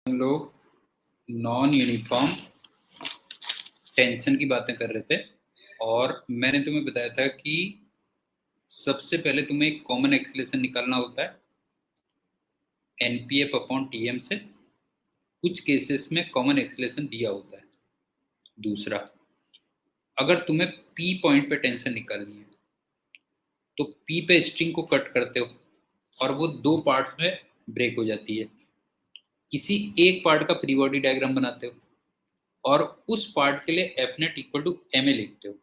हम लोग non uniform tension की बातें कर रहे थे और मैंने तुम्हें बताया था कि सबसे पहले तुम्हें एक कॉमन एक्सीलरेशन निकालना होता है एनपीएफ अपॉन टीएम से। कुछ केसेस में कॉमन एक्सीलरेशन दिया होता है। दूसरा, अगर तुम्हें पी पॉइंट पे टेंशन निकालनी है तो पी पे स्ट्रिंग को कट करते हो और वो दो पार्ट्स में ब्रेक हो जाती है। किसी एक पार्ट का फ्री बॉडी डायग्राम बनाते हो और उस पार्ट के लिए F net equal to M A लिखते हो।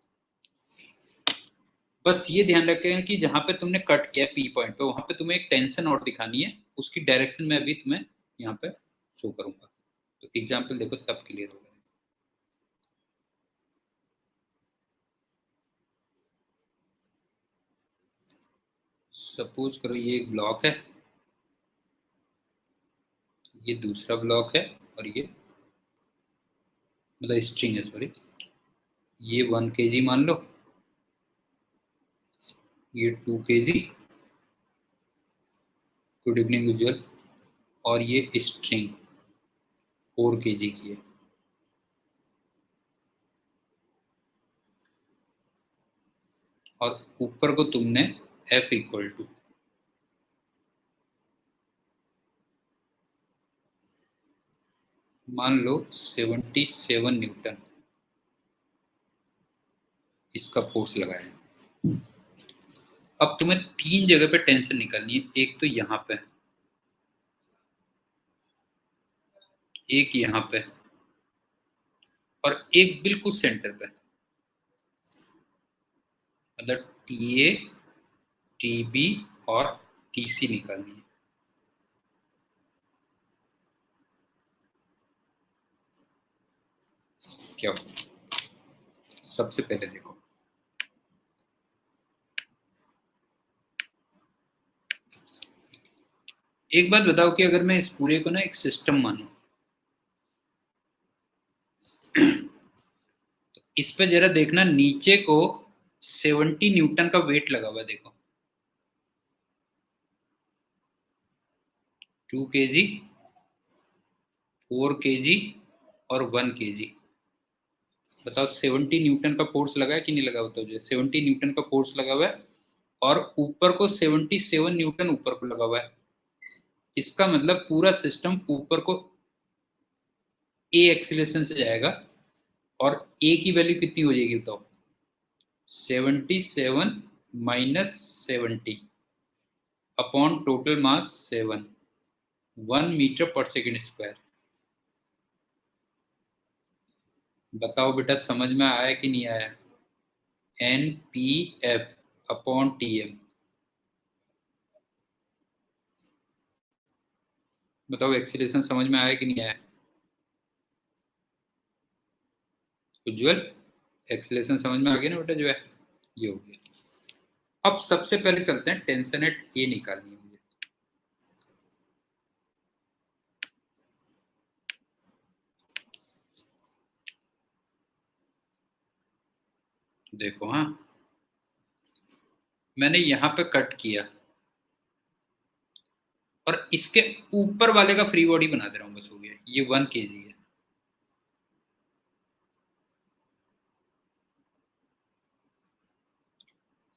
बस ये ध्यान रखें कि जहां पे तुमने कट किया पी पॉइंट पे, वहां पे तुम्हें एक टेंशन और दिखानी है। उसकी डायरेक्शन में अभी तुम्हें यहाँ पे शो करूंगा, तो एग्जाम्पल देखो तब क्लियर हो जाएगा। सपोज करो ये एक ब्लॉक है, ये दूसरा ब्लॉक है और ये मतलब स्ट्रिंग है, सॉरी। ये 1 kg मान लो, ये 2 kg, गुड इवनिंग उज्जवल, और ये स्ट्रिंग 4 kg की है। और ऊपर को तुमने F इक्वल टू मान लो 77 न्यूटन इसका फोर्स लगाया। अब तुम्हें तीन जगह पे टेंशन निकालनी है। एक तो यहाँ पे, एक यहाँ पे और एक बिल्कुल सेंटर पे। मतलब टी ए, टी बी और टी सी निकालनी है। क्या हो? सबसे पहले देखो, एक बात बताओ कि अगर मैं इस पूरे को ना एक सिस्टम मानूं तो इस पे जरा देखना, नीचे को 70 न्यूटन का वेट लगा हुआ है। देखो 2 kg, 4 kg और 1 kg। बताओ 70 न्यूटन का फोर्स लगा है कि नहीं लगा? बताओ। जो 70 न्यूटन का फोर्स लगा हुआ है और ऊपर को 77 न्यूटन ऊपर को लगा हुआ है। इसका मतलब पूरा सिस्टम ऊपर को ए एक्सीलरेशन से जाएगा और ए की वैल्यू कितनी हो जाएगी बताओ? 77 minus 70 upon total mass 7, 1 meter पर सेकेंड स्क्वायर। बताओ बेटा, समझ में आया कि नहीं आया? N P F upon T M. बताओ एक्सीलरेशन समझ में आया कि नहीं आया? उज्जवल, एक्सीलरेशन समझ में आ गया ना बेटा? जो है ये हो गया। अब सबसे पहले चलते हैं टेंशन एट ए निकालनी है मुझे। देखो, हाँ, मैंने यहां पे कट किया और इसके ऊपर वाले का फ्री बॉडी बना दे रहा हूं, बस हो गया। ये 1 kg है।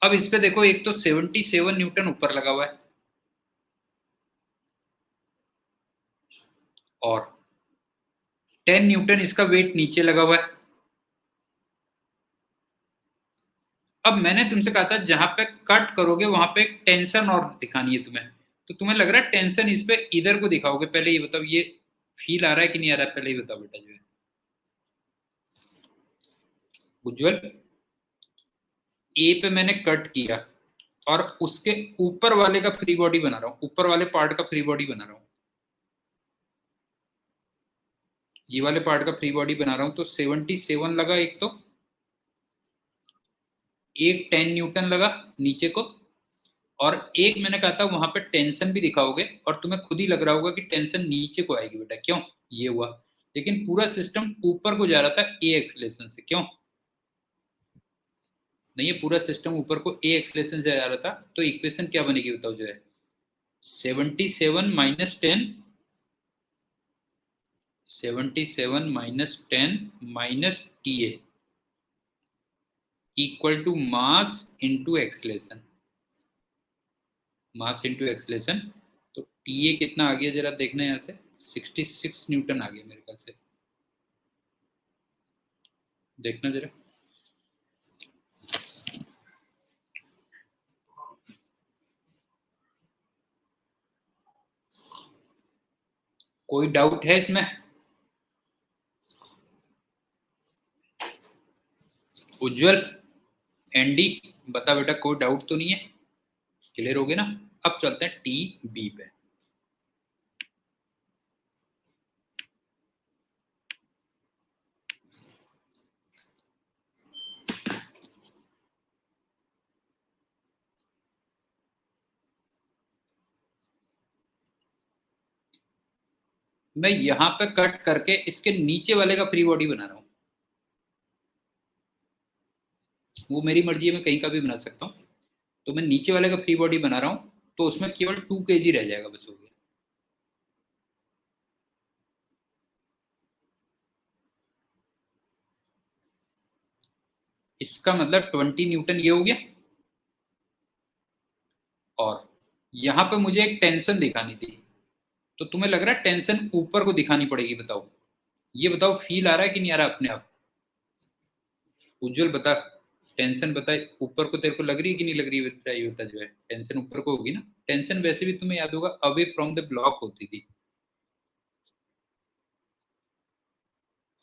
अब इस पे देखो, एक तो 77 न्यूटन ऊपर लगा हुआ है और 10 न्यूटन इसका वेट नीचे लगा हुआ है। अब मैंने तुमसे कहा था जहां पे कट करोगे वहां पे एक टेंशन और दिखानी है तुम्हें, तो तुम्हें लग रहा है टेंशन इस पे इधर को दिखाओगे। पहले ये बताओ, ये फील आ रहा है कि नहीं आ रहा है? पहले ये बताओ बेटा। जो है उज्जवल, ए पे मैंने कट किया और उसके ऊपर वाले का फ्री बॉडी बना रहा हूं, ऊपर वाले पार्ट का फ्री बॉडी बना रहा हूं। ये वाले पार्ट का फ्री बॉडी बना रहा हूं तो 77 लगा एक तो, एक 10 न्यूटन लगा नीचे को, और एक मैंने कहा था वहां पे टेंशन भी दिखाओगे और तुम्हें खुद ही लग रहा होगा कि टेंशन नीचे को आएगी बेटा। क्यों? ये हुआ। लेकिन पूरा सिस्टम ऊपर को जा रहा था ए एक्सलेशन से। क्यों नहीं? ये पूरा सिस्टम ऊपर को ए एक्सलेशन से जा रहा था, तो इक्वेशन क्या बनेगी बताओ? जो है 77 minus 10 77 minus 10 minus TA equal to mass into acceleration, mass into acceleration. तो TA कितना आ गया जरा देखना यहाँ से, 66 न्यूटन आ गया मेरे ख्याल से, देखना जरा। कोई डाउट है इसमें? उज्जवल, एनडी, बता बेटा, कोई डाउट तो नहीं है? क्लियर हो गया ना? अब चलते हैं TB पे। मैं यहां पे कट करके इसके नीचे वाले का फ्री बॉडी बना रहा हूं, वो मेरी मर्जी है, मैं कहीं का भी बना सकता हूं। तो मैं नीचे वाले का फ्री बॉडी बना रहा हूं, तो उसमें केवल 2 kg रह जाएगा, बस हो गया। इसका मतलब 20 न्यूटन ये हो गया। और यहां पे मुझे एक टेंशन दिखानी थी, तो तुम्हें लग रहा है टेंशन ऊपर को दिखानी पड़ेगी? बताओ, ये बताओ, फील आ रहा है कि नहीं आ रहा अपने आप? उज्जवल बता, टेंशन बता, ऊपर को तेरे को लग रही है कि नहीं लग रही है? बता, ये बता जो है, टेंशन ऊपर को होगी ना? टेंशन वैसे भी तुम्हें याद होगा अवे फ्रॉम द ब्लॉक होती थी,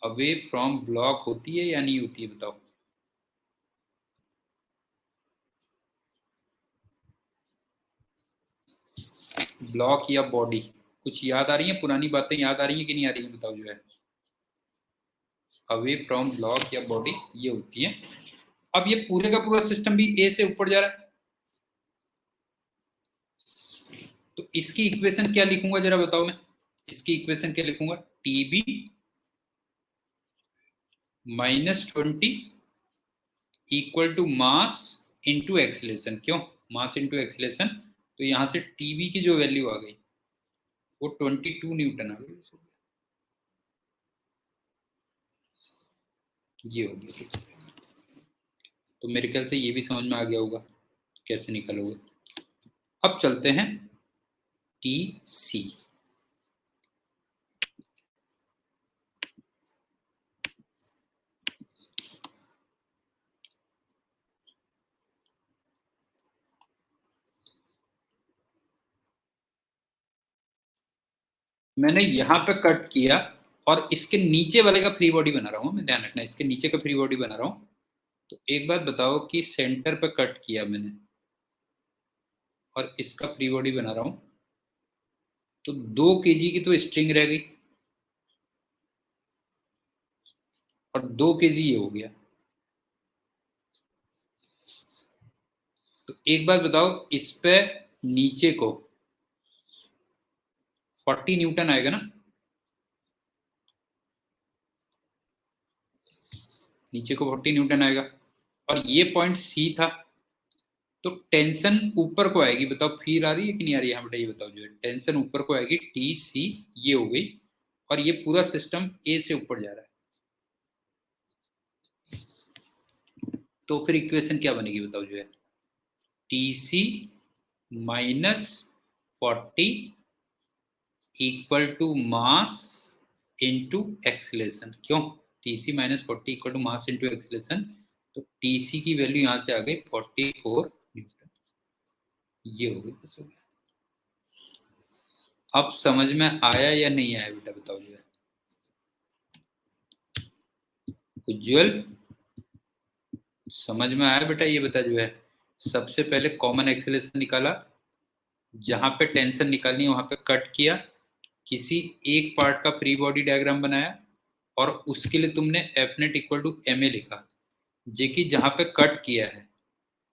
अवे फ्रॉम ब्लॉक होती है या नहीं होती है? बताओ। ब्लॉक या बॉडी, कुछ याद आ रही है? पुरानी बातें याद आ रही है कि नहीं आ रही है? बताओ जो है, अवे फ्रॉम ब्लॉक या बॉडी ये होती है। अब ये पूरे का पूरा सिस्टम भी ए से ऊपर जा रहा है, तो इसकी इक्वेशन क्या लिखूंगा जरा बताओ? मैं इसकी इक्वेशन क्या लिखूंगा? TB -20 equal to mass into acceleration. क्यों मास इंटू एक्सलेशन? तो यहां से TB की जो वैल्यू आ गई वो 22 न्यूटन आ गई, ये हो गया। तो मेरे ख्याल से ये भी समझ में आ गया होगा कैसे निकलोगे। अब चलते हैं TC। मैंने यहाँ पे कट किया और इसके नीचे वाले का फ्री बॉडी बना रहा हूँ मैं, ध्यान रखना, इसके नीचे का फ्री बॉडी बना रहा हूँ। तो एक बात बताओ कि सेंटर पे कट किया मैंने और इसका फ्री बॉडी बना रहा हूँ, तो 2 kg की तो स्ट्रिंग रह गई और 2 kg ये हो गया। तो एक बात बताओ, इस पे नीचे को 40 न्यूटन आएगा ना? नीचे को 40 न्यूटन आएगा और ये पॉइंट C था, तो टेंशन ऊपर को आएगी। बताओ फील आ रही है कि नहीं आ रही है? बेटा ये बताओ जो है, टेंशन ऊपर को आएगी, TC ये हो गई और ये पूरा सिस्टम A से ऊपर जा रहा है। तो फिर इक्वेशन क्या बनेगी बताओ जो है, TC -40 equal to mass into acceleration. क्यों TC -40 equal to mass into acceleration? तो TC की वैल्यू यहां से आ गई 44 न्यूटन, ये हो गई, बस हो गया। अब समझ में आया या नहीं आया बेटा? बताओ जो है, उज्जवल समझ में आया बेटा? ये बता जो है, सबसे पहले कॉमन एक्सेलेरेशन निकाला, जहां पे टेंशन निकालनी है वहां पे कट किया, किसी एक पार्ट का फ्री बॉडी डायग्राम बनाया और उसके लिए तुमने F net equal to MA लिखा, जे कि जहां पे कट किया है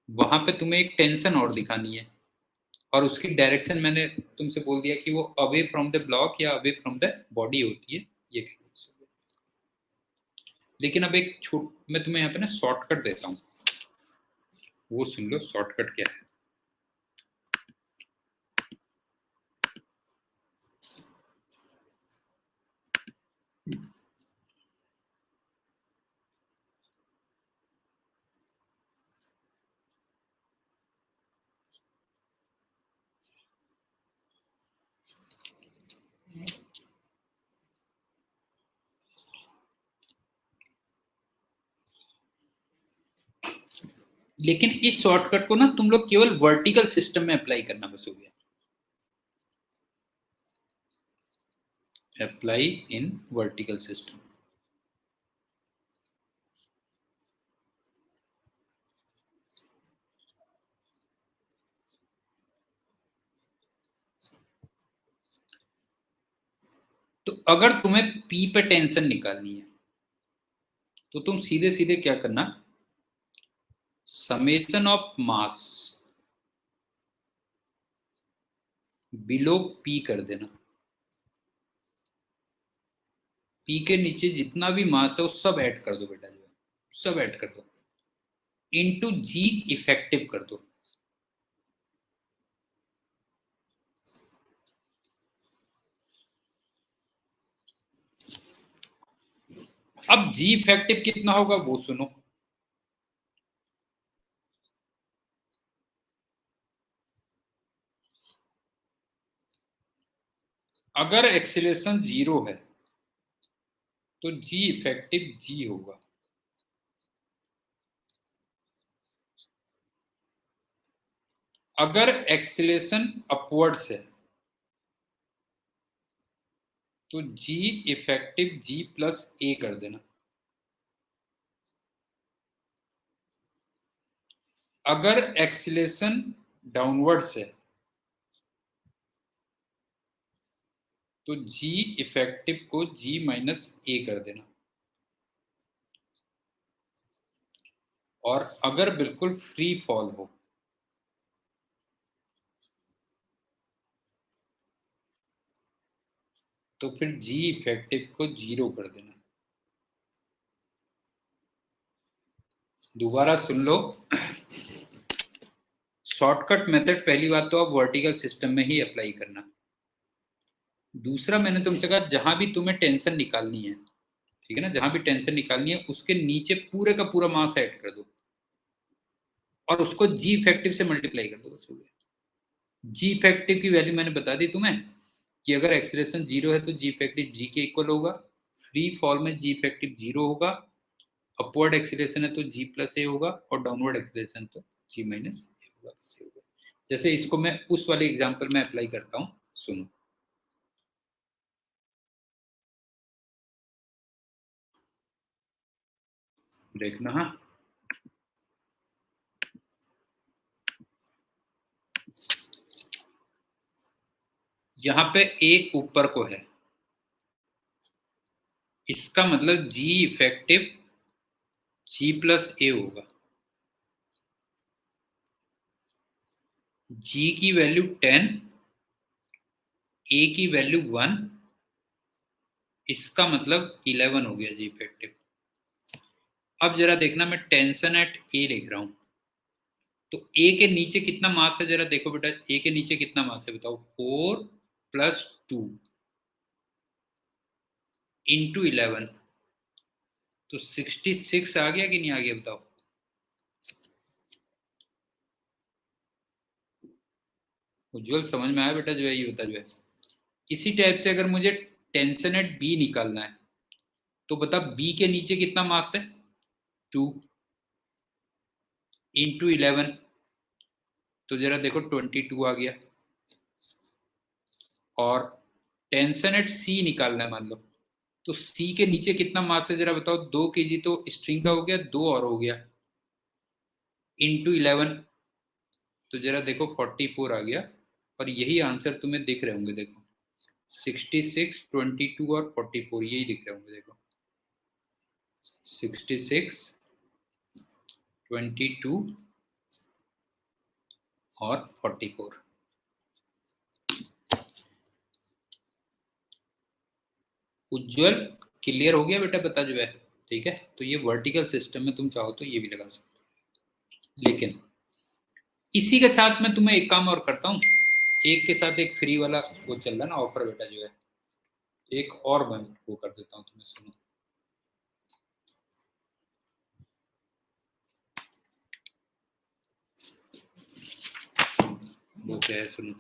वहां पे तुम्हें एक टेंशन और दिखानी है, और उसकी डायरेक्शन मैंने तुमसे बोल दिया कि वो अवे फ्रॉम द ब्लॉक या अवे फ्रॉम द बॉडी होती है, ये। लेकिन अब एक छोट मैं तुम्हें यहाँ पे ना शॉर्टकट देता हूँ, वो सुन लो शॉर्टकट क्या है। लेकिन इस शॉर्टकट को ना तुम लोग केवल वर्टिकल सिस्टम में अप्लाई करना बस हो गया। Apply in vertical system. तो अगर तुम्हें P पे टेंशन निकालनी है तो तुम सीधे सीधे क्या करना, summation of mass below P कर देना। P के नीचे जितना भी मास है वो सब ऐड कर दो बेटा, जो है सब ऐड कर दो, इनटू G इफेक्टिव कर दो। अब G इफेक्टिव कितना होगा वो सुनो। अगर एक्सीलरेशन 0 है तो G इफेक्टिव G होगा। अगर एक्सीलरेशन अपवर्ड्स है तो G effective G plus A कर देना। अगर एक्सीलरेशन डाउनवर्ड्स है तो G इफेक्टिव को G माइनस A कर देना। और अगर बिल्कुल फ्री फॉल हो तो फिर G इफेक्टिव को 0 कर देना। दोबारा सुन लो। शॉर्टकट मेथड पहली बात तो आप वर्टिकल सिस्टम में ही अप्लाई करना। दूसरा मैंने तुमसे कहा जहां भी तुम्हें टेंशन निकालनी है, ठीक है ना, जहां भी टेंशन निकालनी है उसके नीचे पूरे का पूरा मास ऐड कर दो और उसको G इफेक्टिव से मल्टीप्लाई कर दो, बस हो गया। G इफेक्टिव की वैल्यू मैंने बता दी तुम्हें कि अगर एक्सीलरेशन 0 है तो G इफेक्टिव G के इक्वल होगा, फ्री फॉल में G इफेक्टिव 0 होगा, अपवर्ड एक्सीलरेशन है तो G प्लस ए होगा और डाउनवर्ड एक्सीलरेशन तो G माइनस ए होगा, बस होगा। जैसे इसको मैं उस वाले एग्जांपल में अप्लाई करता हूं, सुनो। देखना हाँ, यहाँ पे एक ऊपर को है, इसका मतलब G इफेक्टिव G प्लस ए होगा। G की वैल्यू 10, ए की वैल्यू 1, इसका मतलब 11 हो गया G इफेक्टिव। अब जरा देखना, मैं टेंशन एट ए लिख रहा हूं तो ए के नीचे कितना मास है जरा देखो बेटा, ए के नीचे कितना मास है बताओ, 4 प्लस 2 इंटू 11, तो 66 आ गया कि नहीं आ गया बताओ। उज्जवल समझ में आया बेटा, जो है ये बता जो है। इसी टाइप से अगर मुझे टेंशन एट बी निकालना है तो बता बी के नीचे कितना मास है, 2 इंटू 11, तो जरा देखो 22 आ गया। और टेंशन एट सी निकालना है मान लो, तो सी के नीचे कितना मास है जरा बताओ, 2 kg तो स्ट्रिंग का हो गया, 2 और हो गया इंटू 11, तो जरा देखो 44 आ गया। और यही आंसर तुम्हें दिख रहे होंगे, देखो 66, 22 और 44 यही दिख रहे होंगे, देखो 66, 22 और 44। उज्जवल क्लियर हो गया बेटा, बता जो है, ठीक है। तो ये वर्टिकल सिस्टम में तुम चाहो तो ये भी लगा सकते हो, लेकिन इसी के साथ मैं तुम्हें एक काम और करता हूँ, एक के साथ एक फ्री वाला वो चल रहा है ना ऑफर बेटा जो है, एक और मैं वो कर देता हूँ तुम्हें, सुनो। वो क्या है सुनो।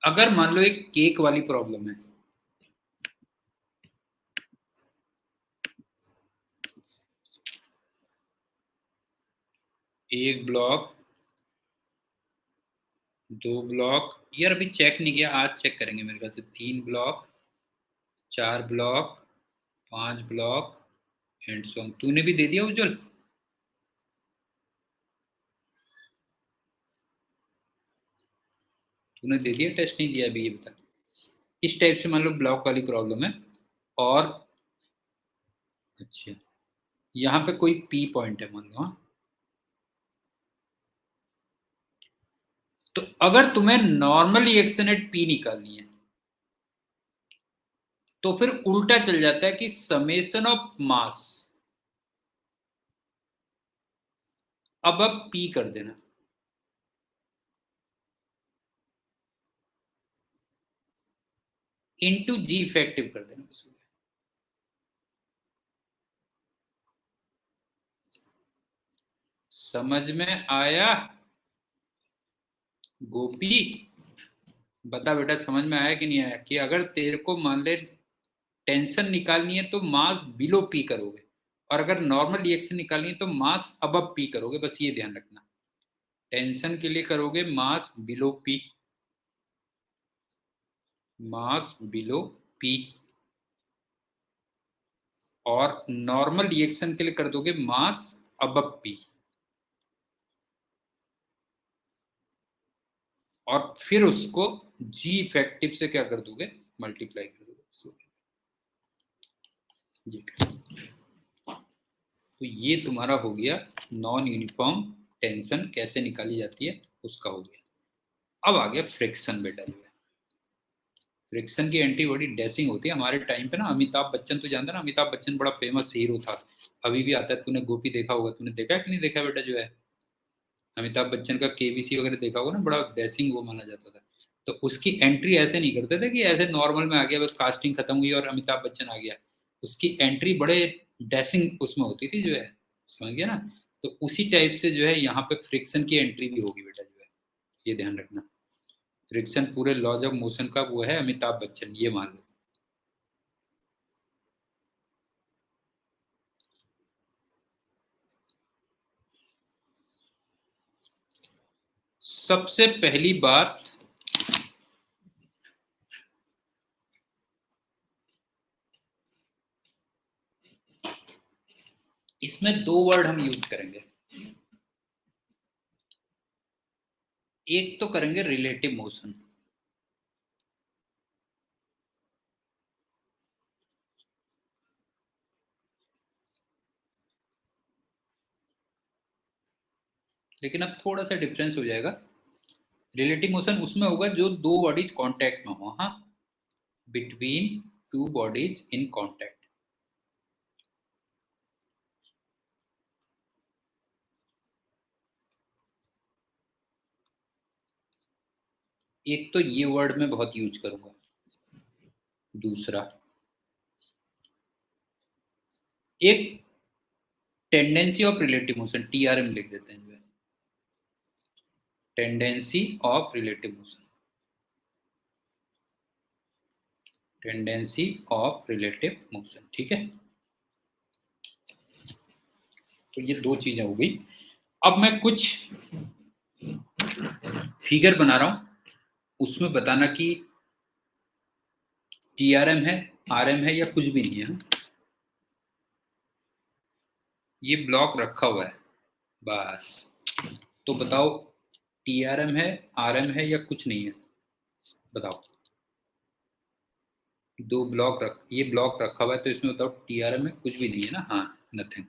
अगर मान लो एक केक वाली प्रॉब्लम है, एक ब्लॉक, दो ब्लॉक, यार अभी चेक नहीं किया, आज चेक करेंगे मेरे ख्याल से, 3 block, 4 block, 5 block and so on. तूने भी दे दिया उज्जवल? तूने दे दिया, टेस्ट नहीं दिया अभी, ये बता। इस टाइप से मान लो ब्लॉक वाली प्रॉब्लम है, और अच्छा, यहाँ पे कोई पी पॉइंट है मान लो, हाँ। तो अगर तुम्हें नॉर्मल रिएक्शन एट पी निकालनी है, तो फिर उल्टा चल जाता है कि समेशन ऑफ मास, अब पी कर देना, इनटू जी इफेक्टिव कर देना। समझ में आया गोपी? बता बेटा, समझ में आया कि नहीं आया? कि अगर तेरे को मान ले टेंशन निकालनी है तो मास बिलो पी करोगे, और अगर नॉर्मल रिएक्शन निकालनी है तो मास अब पी करोगे, बस ये ध्यान रखना। टेंशन के लिए करोगे मास बिलो पी, मास बिलो पी, और नॉर्मल रिएक्शन के लिए कर दोगे मास अब पी, और फिर उसको जी इफेक्टिव से क्या कर दोगे, मल्टीप्लाई कर दोगे। जी, तो ये तुम्हारा हो गया नॉन यूनिफॉर्म टेंशन कैसे निकाली जाती है उसका हो गया। अब आ गया फ्रिक्शन बेटा। जो है फ्रिक्शन की एंटीबॉडी डैशिंग होती है। हमारे टाइम पे ना अमिताभ बच्चन, तो जानता ना, अमिताभ बच्चन बड़ा फेमस हीरो था, अभी भी आता है। तूने गोपी देखा होगा, तूने देखा है कि नहीं देखा बेटा? जो है अमिताभ बच्चन का केबीसी वगैरह देखा होगा ना, बड़ा डैशिंग वो माना जाता था। तो उसकी एंट्री ऐसे नहीं करते थे कि ऐसे नॉर्मल में आ गया, बस कास्टिंग खत्म हुई और अमिताभ बच्चन आ गया। उसकी एंट्री बड़े डैशिंग उसमें होती थी, जो है, समझ गया ना? तो उसी टाइप से जो है यहाँ पे फ्रिक्शन की एंट्री भी होगी बेटा। जो है ये ध्यान रखना, फ्रिक्शन पूरे लॉज ऑफ मोशन का वो है अमिताभ बच्चन, ये मान लो। सबसे पहली बात, इसमें दो वर्ड हम यूज करेंगे। एक तो करेंगे रिलेटिव मोशन, लेकिन अब थोड़ा सा डिफरेंस हो जाएगा। रिलेटिव मोशन उसमें होगा जो दो बॉडीज कांटेक्ट में हो, हाँ, between two bodies in contact. एक तो ये वर्ड मैं बहुत यूज करूंगा। दूसरा, एक tendency of relative motion, TRM लिख देते हैं, जो है tendency of relative motion, tendency of relative motion, ठीक है। तो ये दो चीजें हो गई। अब मैं कुछ फिगर बना रहा हूं, उसमें बताना कि टीआरएम है, आरएम है, या कुछ भी नहीं है, हाँ? ये ब्लॉक रखा हुआ है बस, तो बताओ टीआरएम है, आरएम है, या कुछ नहीं है? बताओ। दो ब्लॉक रख, ये ब्लॉक रखा हुआ है, तो इसमें बताओ टीआरएम में कुछ भी नहीं है ना? हाँ, नथिंग।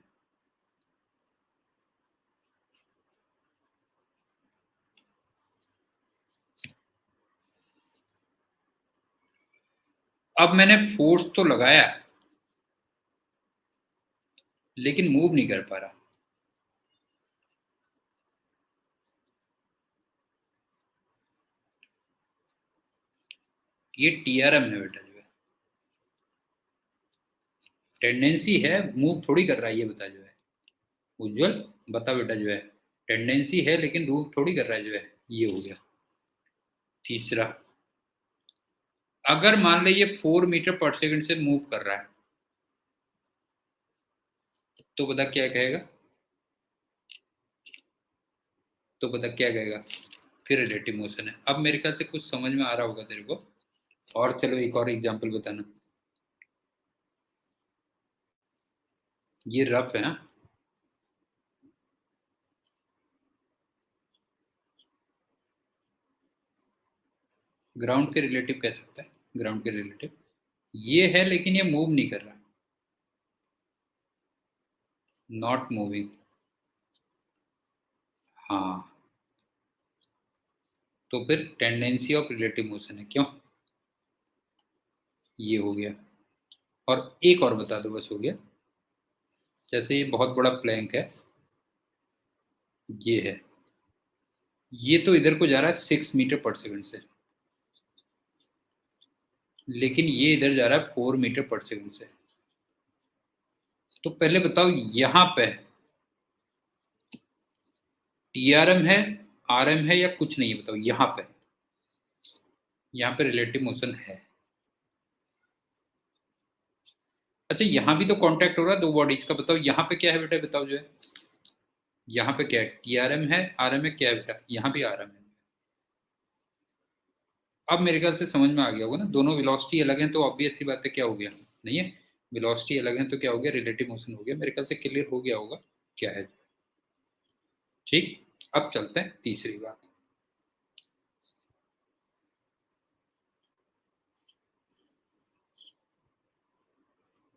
अब मैंने फोर्स तो लगाया, लेकिन मूव नहीं कर पा रहा। ये टीआरएम है बेटा। जो है टेंडेंसी है, मूव थोड़ी कर रहा है, ये बता। जो है उज्जवल, बता बेटा। जो है टेंडेंसी है लेकिन मूव थोड़ी कर रहा है। जो है ये हो गया। तीसरा, अगर मान ले ये 4 मीटर पर सेकंड से मूव कर रहा है तो बता क्या कहेगा, तो बता क्या कहेगा, फिर रिलेटिव मोशन है। अब मेरे ख्याल से कुछ समझ में आ रहा होगा तेरे को। और चलो एक और एग्जांपल बताना। ये रफ है ना, ग्राउंड के रिलेटिव कह सकता है, ग्राउंड के रिलेटिव ये है, लेकिन ये मूव नहीं कर रहा, नॉट मूविंग। हाँ, तो फिर टेंडेंसी ऑफ रिलेटिव मोशन है, क्यों? ये हो गया। और एक और बता दो, बस हो गया। जैसे ये बहुत बड़ा प्लैंक है, ये है, ये तो इधर को जा रहा है 6 मीटर पर सेकंड से, लेकिन ये इधर जा रहा है 4 मीटर पर सेकंड से। तो पहले बताओ यहाँ पे टीआरएम है, आरएम है या कुछ नहीं है, बताओ यहाँ पे रिलेटिव मोशन है। अच्छा, यहाँ भी तो कांटेक्ट हो रहा है दो बॉडीज का, बताओ यहाँ पे क्या है बेटा, बताओ जो है यहाँ पे क्या है, टीआरएम है, आरएम है, क्या है बेटा, यहाँ भी आरएम है। अब मेरे ख्याल से समझ में आ गया होगा ना, दोनों वेलोसिटी अलग है तो ऑब्वियस सी बात है, क्या हो गया, नहीं है, वेलोसिटी अलग है तो क्या हो गया, रिलेटिव मोशन हो गया। मेरे ख्याल से क्लियर हो गया होगा क्या है। ठीक, अब चलते हैं तीसरी बात।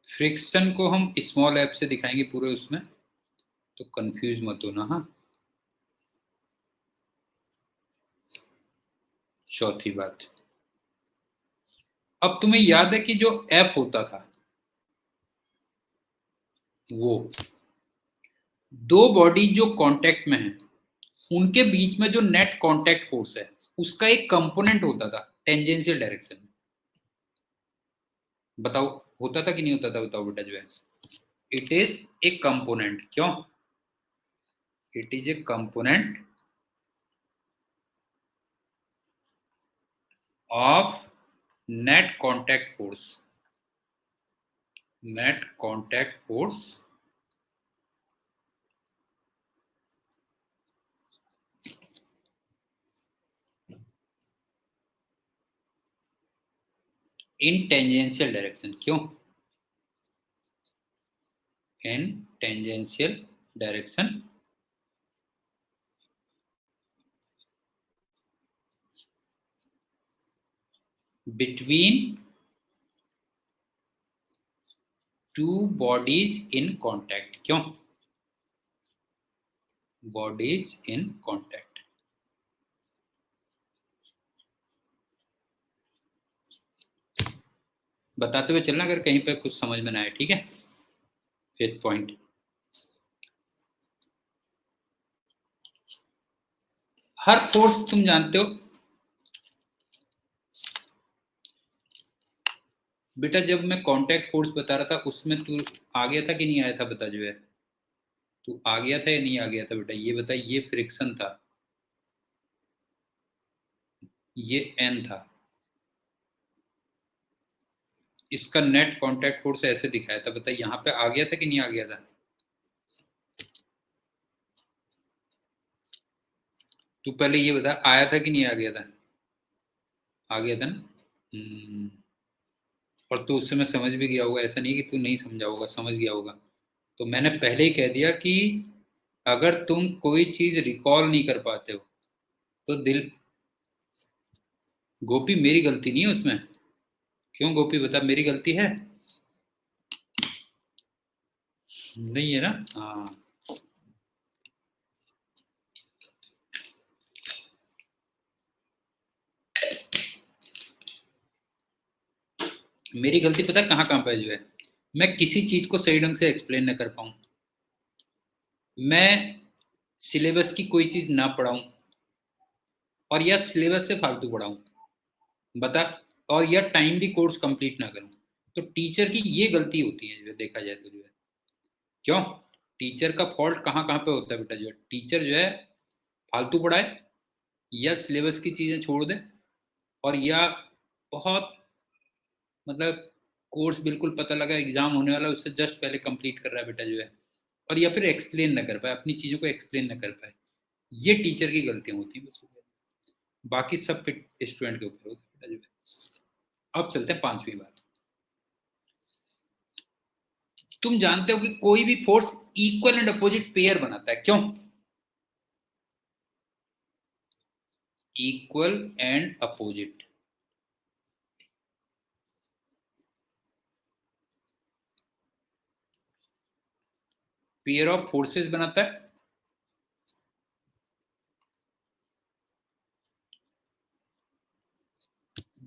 फ्रिक्शन को हम स्मॉल एफ से दिखाएंगे पूरे उसमें, तो कंफ्यूज मत होना। हाँ, चौथी बात, अब तुम्हें याद है कि जो एफ होता था वो दो बॉडी जो कांटेक्ट में है उनके बीच में जो नेट कांटेक्ट फोर्स है उसका एक कंपोनेंट होता था टेंजेंशियल डायरेक्शन में। बताओ होता था कि नहीं होता था, बताओ बेटा जो है, इट इज ए कंपोनेंट, क्यों, it is a component of net contact force, net contact force in tangential direction, क्यों, in tangential direction between two bodies in contact, क्यों, bodies in contact। बताते हुए चलना अगर कहीं पे कुछ समझ में ना आए, ठीक है। फिफ्थ पॉइंट, हर फोर्स तुम जानते हो बेटा, जब मैं कांटेक्ट फोर्स बता रहा था उसमें तू आ गया था कि नहीं आया था, बता जो है, तू आ गया था या नहीं आ गया था बेटा, ये बता। ये फ्रिक्शन था, ये एन था, इसका नेट कांटेक्ट फोर्स ऐसे दिखाया था, बता यहाँ पे आ गया था कि नहीं आ गया था। तू पहले ये बता, आया था कि नहीं आ गया था, आ गया था ना। और तू उस समय समझ भी गया होगा, ऐसा नहीं कि तू नहीं समझा होगा, समझ गया होगा। तो मैंने पहले ही कह दिया कि अगर तुम कोई चीज रिकॉल नहीं कर पाते हो तो दिल, गोपी मेरी गलती नहीं है उसमें, क्यों गोपी बता, मेरी गलती है नहीं है ना। हाँ, मेरी गलती पता कहाँ कहाँ पे जो है, मैं किसी चीज को सही ढंग से एक्सप्लेन न कर पाऊं, मैं सिलेबस की कोई चीज ना पढ़ाऊं, और या सिलेबस से फालतू पढ़ाऊं, बता, और या टाइमली कोर्स कंप्लीट ना करूं। तो टीचर की ये गलती होती है जो है, देखा जाए तो जो है, क्यों, टीचर का फॉल्ट कहाँ कहाँ पे होता है बेटा, जो है टीचर जो है फालतू पढ़ाए, या सिलेबस की चीजें छोड़ दे, और या बहुत मतलब कोर्स बिल्कुल पता लगा एग्जाम होने वाला, उससे जस्ट पहले कंप्लीट कर रहा है बेटा जो है, और या फिर एक्सप्लेन ना कर पाए, अपनी चीज़ों को एक्सप्लेन ना कर पाए, ये टीचर की गलतियां होती हैं बस। बाकी सब स्टूडेंट के ऊपर होता है बेटा जो है। अब चलते हैं पांचवी बात। तुम जानते हो कि कोई भी force equal and opposite pair बनाता है, क्यों? Equal and opposite, pair of forces बनाता है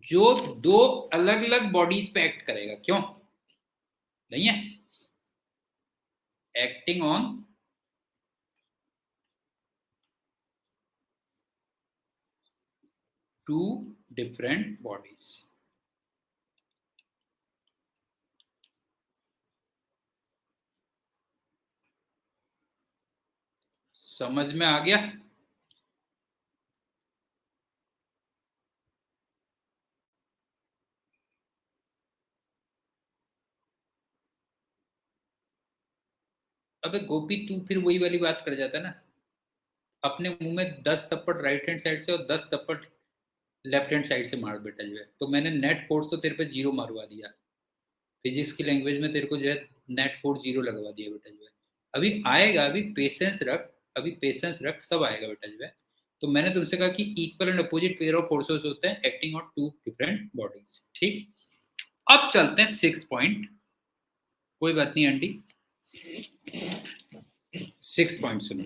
जो दो अलग अलग बॉडीज पे एक्ट करेगा, क्यों? नहीं है, acting on two different bodies. समझ में आ गया? अबे गोपी, तू फिर वही वाली बात कर जाता ना, अपने मुंह में 10 थप्पड़ राइट हैंड साइड से और 10 थप्पड़ लेफ्ट हैंड साइड से मार बेटा जो है। तो मैंने नेट फोर्स तो तेरे पे 0 मारवा दिया, फिजिक्स की लैंग्वेज में तेरे को जो है नेट फोर्स 0 लगवा दिया बेटा जो है। अभी आएगा, अभी पेशेंस रख, अभी पेशेंस रख, सब आएगा बेटा जो है। तो मैंने तुमसे कहा कि equal and opposite pair of forces होते हैं acting on two different bodies, ठीक। अब चलते हैं 6 पॉइंट। कोई बात नहीं आंटी, 6 पॉइंट सुनो।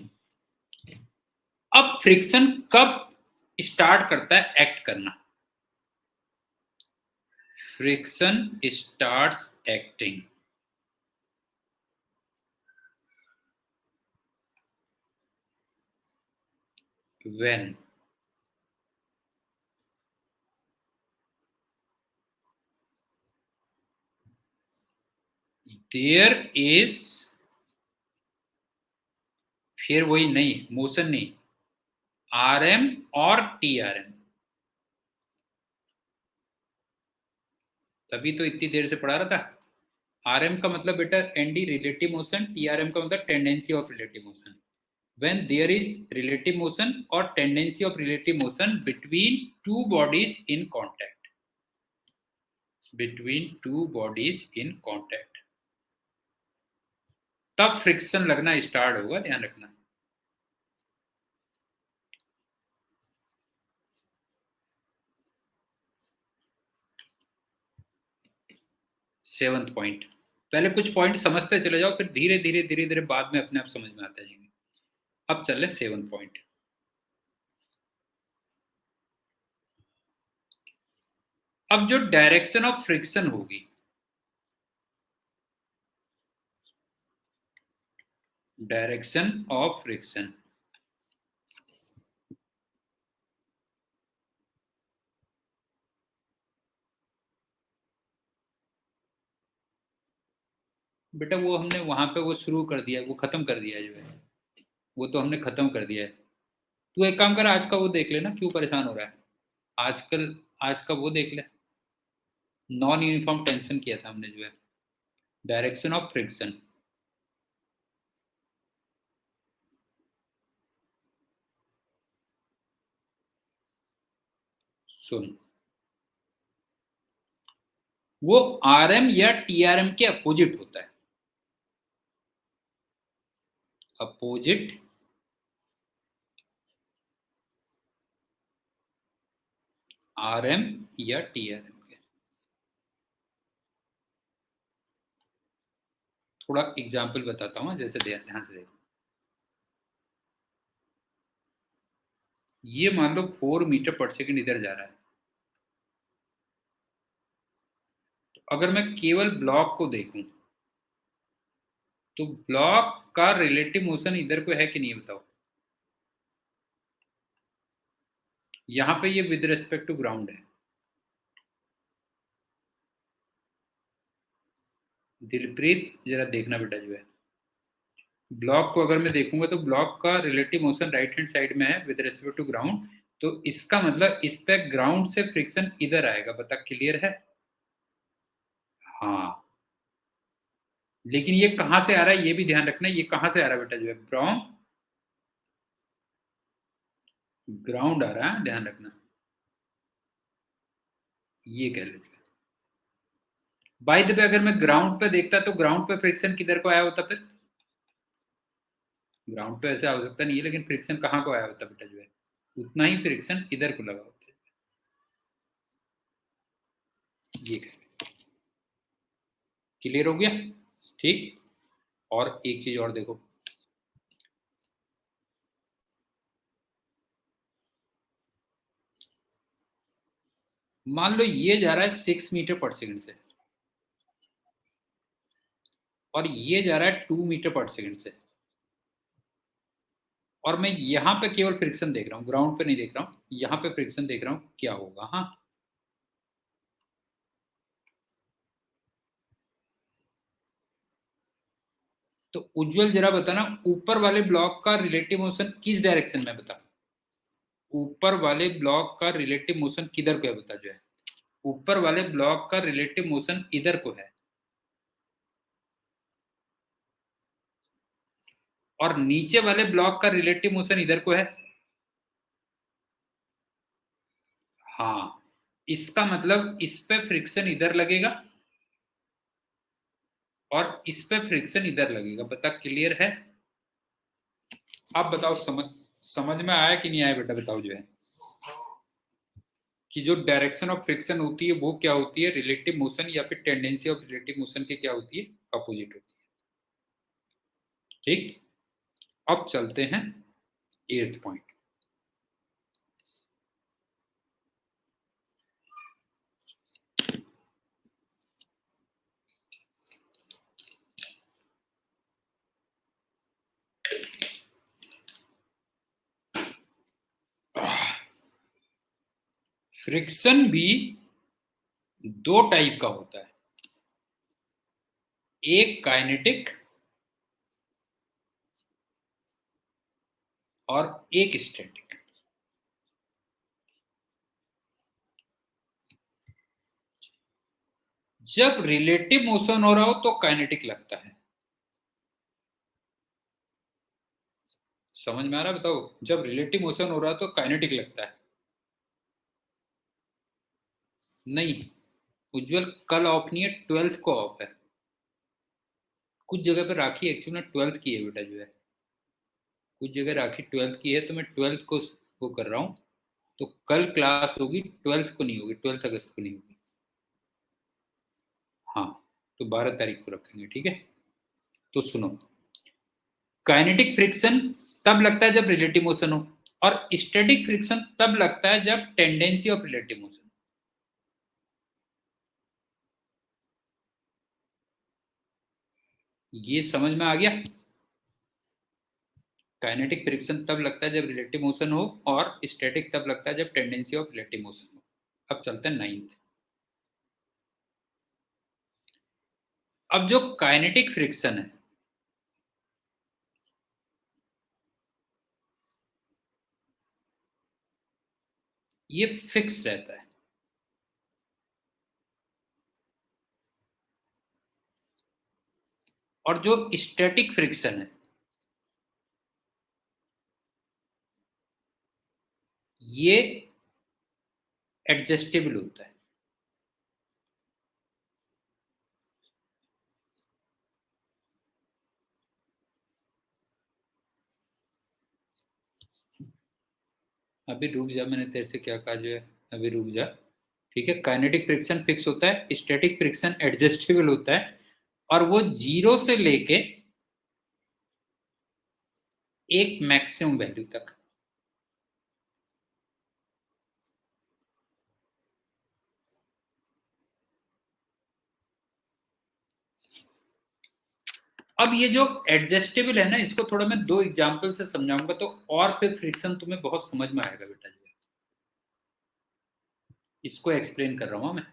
अब फ्रिक्शन कब स्टार्ट करता है एक्ट करना? Friction starts acting when there is, फिर वही नहीं, मोशन नहीं, RM और TRM। तभी तो इतनी देर से पढ़ा रहा था। RM का मतलब बेटा ND रिलेटिव मोशन, TRM का मतलब tendency of relative motion. when there is relative motion or tendency of relative motion between two bodies in contact, between two bodies in contact, तब फ्रिक्शन लगना स्टार्ट होगा, ध्यान रखना। सेवंथ पॉइंट, पहले कुछ point समझते चले जाओ, फिर धीरे धीरे धीरे धीरे बाद में अपने आप समझ में आते जाएंगे। अब चल रहे 7 पॉइंट। अब जो डायरेक्शन ऑफ फ्रिक्शन होगी, डायरेक्शन ऑफ फ्रिक्शन, बेटा वो हमने वहां पे वो शुरू कर दिया, वो खत्म कर दिया जो है, वो तो हमने खत्म कर दिया है। तू एक काम कर, आज का वो देख लेना, क्यों परेशान हो रहा है? आजकल आज का वो देख ले, नॉन यूनिफॉर्म टेंशन किया था हमने जो है, डायरेक्शन ऑफ फ्रिक्शन। सुन, वो RM या TRM के अपोजिट होता है, अपोजिट RM या TRM के। थोड़ा एग्जाम्पल बताता हूँ, जैसे ध्यान से देखो। ये मान लो 4 मीटर पर सेकंड इधर जा रहा है, तो अगर मैं केवल ब्लॉक को देखूं तो ब्लॉक का रिलेटिव मोशन इधर को है कि नहीं बताओ? यहां पे ये विद रेस्पेक्ट टू ग्राउंड है। दिलप्रीत जरा देखना बेटा जो है, ब्लॉक को अगर मैं देखूंगा तो ब्लॉक का relative motion right hand side में है विद रेस्पेक्ट टू ग्राउंड, तो इसका मतलब इस पे ग्राउंड से फ्रिक्शन इधर आएगा, बता क्लियर है? हाँ, लेकिन ये कहाँ से आ रहा है ये भी ध्यान रखना, ये कहाँ से आ रहा है बेटा जो है फ्रॉम ग्राउंड आ रहा है, ध्यान रखना, ये कह लेते हैं। बाय द वे अगर मैं ग्राउंड पे देखता तो ग्राउंड पे फ्रिक्शन किधर को आया होता फिर? ग्राउंड पे ऐसा हो सकता नहीं है, लेकिन फ्रिक्शन कहाँ को आया होता बेटा जो है, उतना ही फ्रिक्शन इधर को लगा होता है, ये क्लियर हो गया? ठीक। और एक चीज और देखो, मान लो ये जा रहा है 6 मीटर पर सेकंड से और ये जा रहा है 2 मीटर पर सेकंड से, और मैं यहाँ पे केवल फ्रिक्शन देख रहा हूँ, ग्राउंड पे नहीं देख रहा हूँ, यहाँ पे फ्रिक्शन देख रहा हूँ, क्या होगा? हाँ, तो उज्जवल जरा बताना, ऊपर वाले ब्लॉक का रिलेटिव मोशन किस डायरेक्शन में बता, ऊपर वाले ब्लॉक का रिलेटिव मोशन किधर को है बता जो है, ऊपर वाले ब्लॉक का रिलेटिव मोशन इधर को है और नीचे वाले ब्लॉक का रिलेटिव मोशन इधर को है। हाँ, इसका मतलब इस पे फ्रिक्शन इधर लगेगा और इस पे फ्रिक्शन इधर लगेगा, बता क्लियर है? आप बताओ, समझ समझ में आया कि नहीं आया बेटा, बताओ जो है कि जो डायरेक्शन ऑफ फ्रिक्शन होती है वो क्या होती है, रिलेटिव मोशन या फिर टेंडेंसी ऑफ रिलेटिव मोशन की क्या होती है, अपोजिट होती है। ठीक, अब चलते हैं 8th पॉइंट। फ्रिक्शन भी दो टाइप का होता है, एक काइनेटिक और एक स्टैटिक। जब रिलेटिव मोशन हो रहा हो तो काइनेटिक लगता है, समझ में आ रहा है? बताओ, जब रिलेटिव मोशन हो रहा है तो काइनेटिक लगता है। नहीं, उज्जवल कल ऑफ नहीं है, 12th को ऑफ है। कुछ जगह पे राखी एक्चुअली में 12th की है बेटा जो है, कुछ जगह राखी 12th की है, तो मैं 12th को वो कर रहा हूँ। तो कल क्लास होगी, 12th को नहीं होगी, 12 अगस्त को नहीं होगी। हाँ, तो 12 तारीख को रखेंगे, ठीक है? तो सुनो, काइनेटिक फ्रिक्शन तब लगता है जब रिलेटिव मोशन हो, और स्टैटिक फ्रिक्शन तब लगता है जब टेंडेंसी ऑफ रिलेटिव मोशन। ये समझ में आ गया? काइनेटिक फ्रिक्शन तब लगता है जब रिलेटिव मोशन हो और स्टैटिक तब लगता है जब टेंडेंसी ऑफ रिलेटिव मोशन हो। अब चलते हैं 9th। अब जो काइनेटिक फ्रिक्शन है ये फिक्स रहता है, और जो स्टैटिक फ्रिक्शन है ये एडजस्टेबल होता है। अभी रुक जा, मैंने तेरे से क्या कहा जो है, अभी रुक जा। ठीक है, काइनेटिक फ्रिक्शन फिक्स होता है, स्टैटिक फ्रिक्शन एडजस्टेबल होता है, और वो 0 से लेके एक मैक्सिमम वैल्यू तक। अब ये जो एडजस्टेबल है ना, इसको थोड़ा मैं दो एग्जांपल से समझाऊंगा तो और फिर फ्रिक्शन तुम्हें बहुत समझ में आएगा बेटा जी। इसको एक्सप्लेन कर रहा हूं मैं,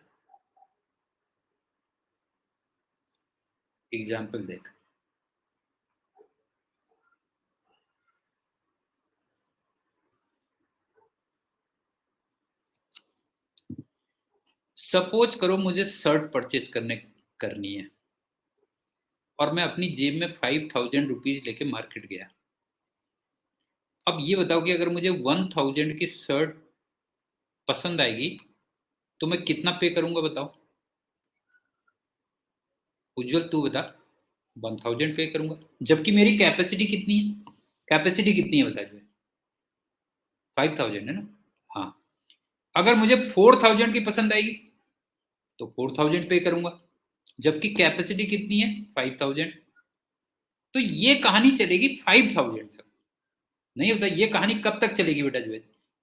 एग्जांपल देख। सपोज करो मुझे शर्ट परचेज करने करनी है और मैं अपनी जेब में 5000 रुपीज लेके मार्केट गया। अब ये बताओ कि अगर मुझे 1000 की शर्ट पसंद आएगी तो मैं कितना पे करूंगा बताओ? उज्जवल तू बता। 1000 पे करूंगा, जबकि मेरी कैपेसिटी कितनी है? कैपेसिटी कितनी है बता जो? 5000 है ना। हाँ, अगर मुझे 4000 की पसंद आएगी तो 4000 पे करूंगा, जबकि कैपेसिटी कितनी है? 5000। तो ये कहानी चलेगी 5000 तक। नहीं होता, ये कहानी कब तक चलेगी बेटा जो है?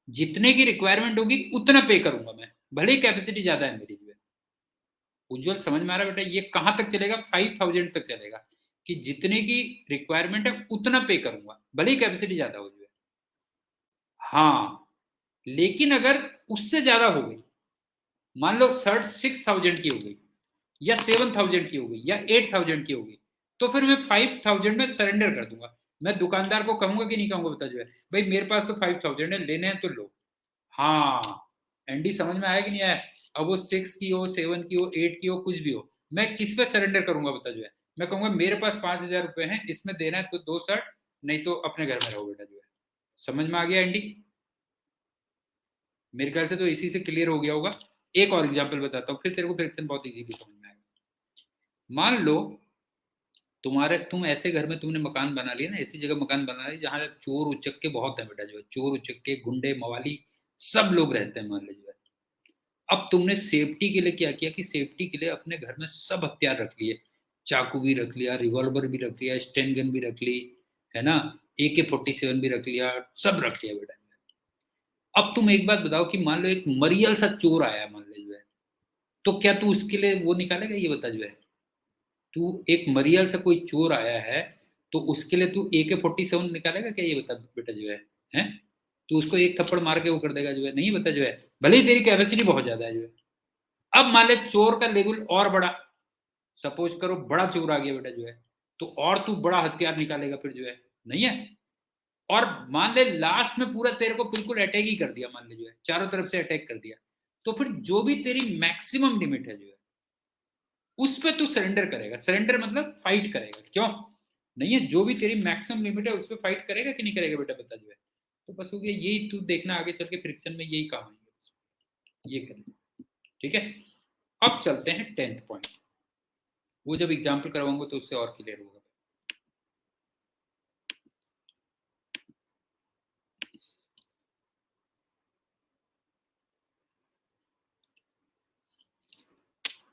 जितने की रिक्वायरमेंट होगी उतना पे करूंगा मैं, भले ही कैपेसिटी ज्यादा है मेरी जो है। उज्जवल समझ में आ रहा है बेटा? ये कहां तक चलेगा? 5000 तक चलेगा कि जितने की रिक्वायरमेंट है उतना पे करूंगा, भले ही कैपेसिटी ज्यादा हो जो है। हाँ, लेकिन अगर उससे ज्यादा हो गई, मान लो शर्ट 6000 की हो गई या 7000 की हो गई या 8000 की हो गई, तो फिर मैं 5000 में सरेंडर कर दूंगा। मैं दुकानदार को कहूंगा कि नहीं कहूंगा बता जो है? भाई मेरे पास तो 5000 है, लेने हैं तो लो। हाँ, एंडी समझ में आया कि नहीं आया? अब वो 6 की हो, 7 की हो, 8 की हो, कुछ भी हो, मैं किस पे सरेंडर करूंगा बता जो है? मैं कहूंगा मेरे पास 5000 रुपए हैं, इसमें देना है तो दो शर्ट, नहीं तो अपने घर में रहो बेटा जो है। समझ में आ गया एंडी? मेरे ख्याल से तो इसी से क्लियर हो गया होगा। एक और एग्जाम्पल बताता हूँ, फिर तेरे को फ्रिक्शन बहुत इजीली समझ में आएगा। मान लो तुम ऐसे घर में तुमने मकान बना लिया ना, ऐसी जगह मकान बना लिया जहाँ चोर उचक्के बहुत है बेटा जो है, चोर उचक्के गुंडे मवाली सब लोग रहते हैं मान लीजिए। अब तुमने सेफ्टी के लिए क्या किया कि सेफ्टी के लिए अपने घर में सब हथियार रख लिए, चाकू भी रख लिया, रिवॉल्वर भी रख लिया, स्टेन गन भी रख ली, है ना, AK-47 भी रख लिया, सब रख लिया बेटा। अब तुम एक बात बताओ कि मान लो एक मरियल सा चोर आया मान लीजिए, तो क्या तू उसके लिए वो निकालेगा? ये बता जो है, तू एक मरियल से कोई चोर आया है तो उसके लिए तू AK-47 निकालेगा क्या? ये बता बेटा जो है, हैं? तू उसको एक थप्पड़ मार के वो कर देगा जो है? नहीं बता जो है, भले ही तेरी कैपेसिटी बहुत ज्यादा है जो है। अब मान ले चोर का लेवल और बड़ा, सपोज करो बड़ा चोर आ गया बेटा जो है, तो और तू बड़ा हथियार निकालेगा फिर जो है, नहीं है? और मान ले लास्ट में पूरा तेरे को बिल्कुल अटैक ही कर दिया, मान ले जो है चारों तरफ से अटैक कर दिया, तो फिर जो भी तेरी मैक्सिमम लिमिट है जो है उस पे तू सरेंडर करेगा। सरेंडर मतलब फाइट करेगा, क्यों? नहीं है, जो भी तेरी मैक्सिमम लिमिट है उस पे फाइट करेगा कि नहीं करेगा बेटा बता जो है? तो बस हो गया, यही तू देखना आगे चल के फ्रिक्शन में यही काम आएंगे, ये करना। ठीक है, अब चलते हैं 10th पॉइंट। वो जब एग्जाम्पल करवाऊंगा तो उससे और क्लियर होगा।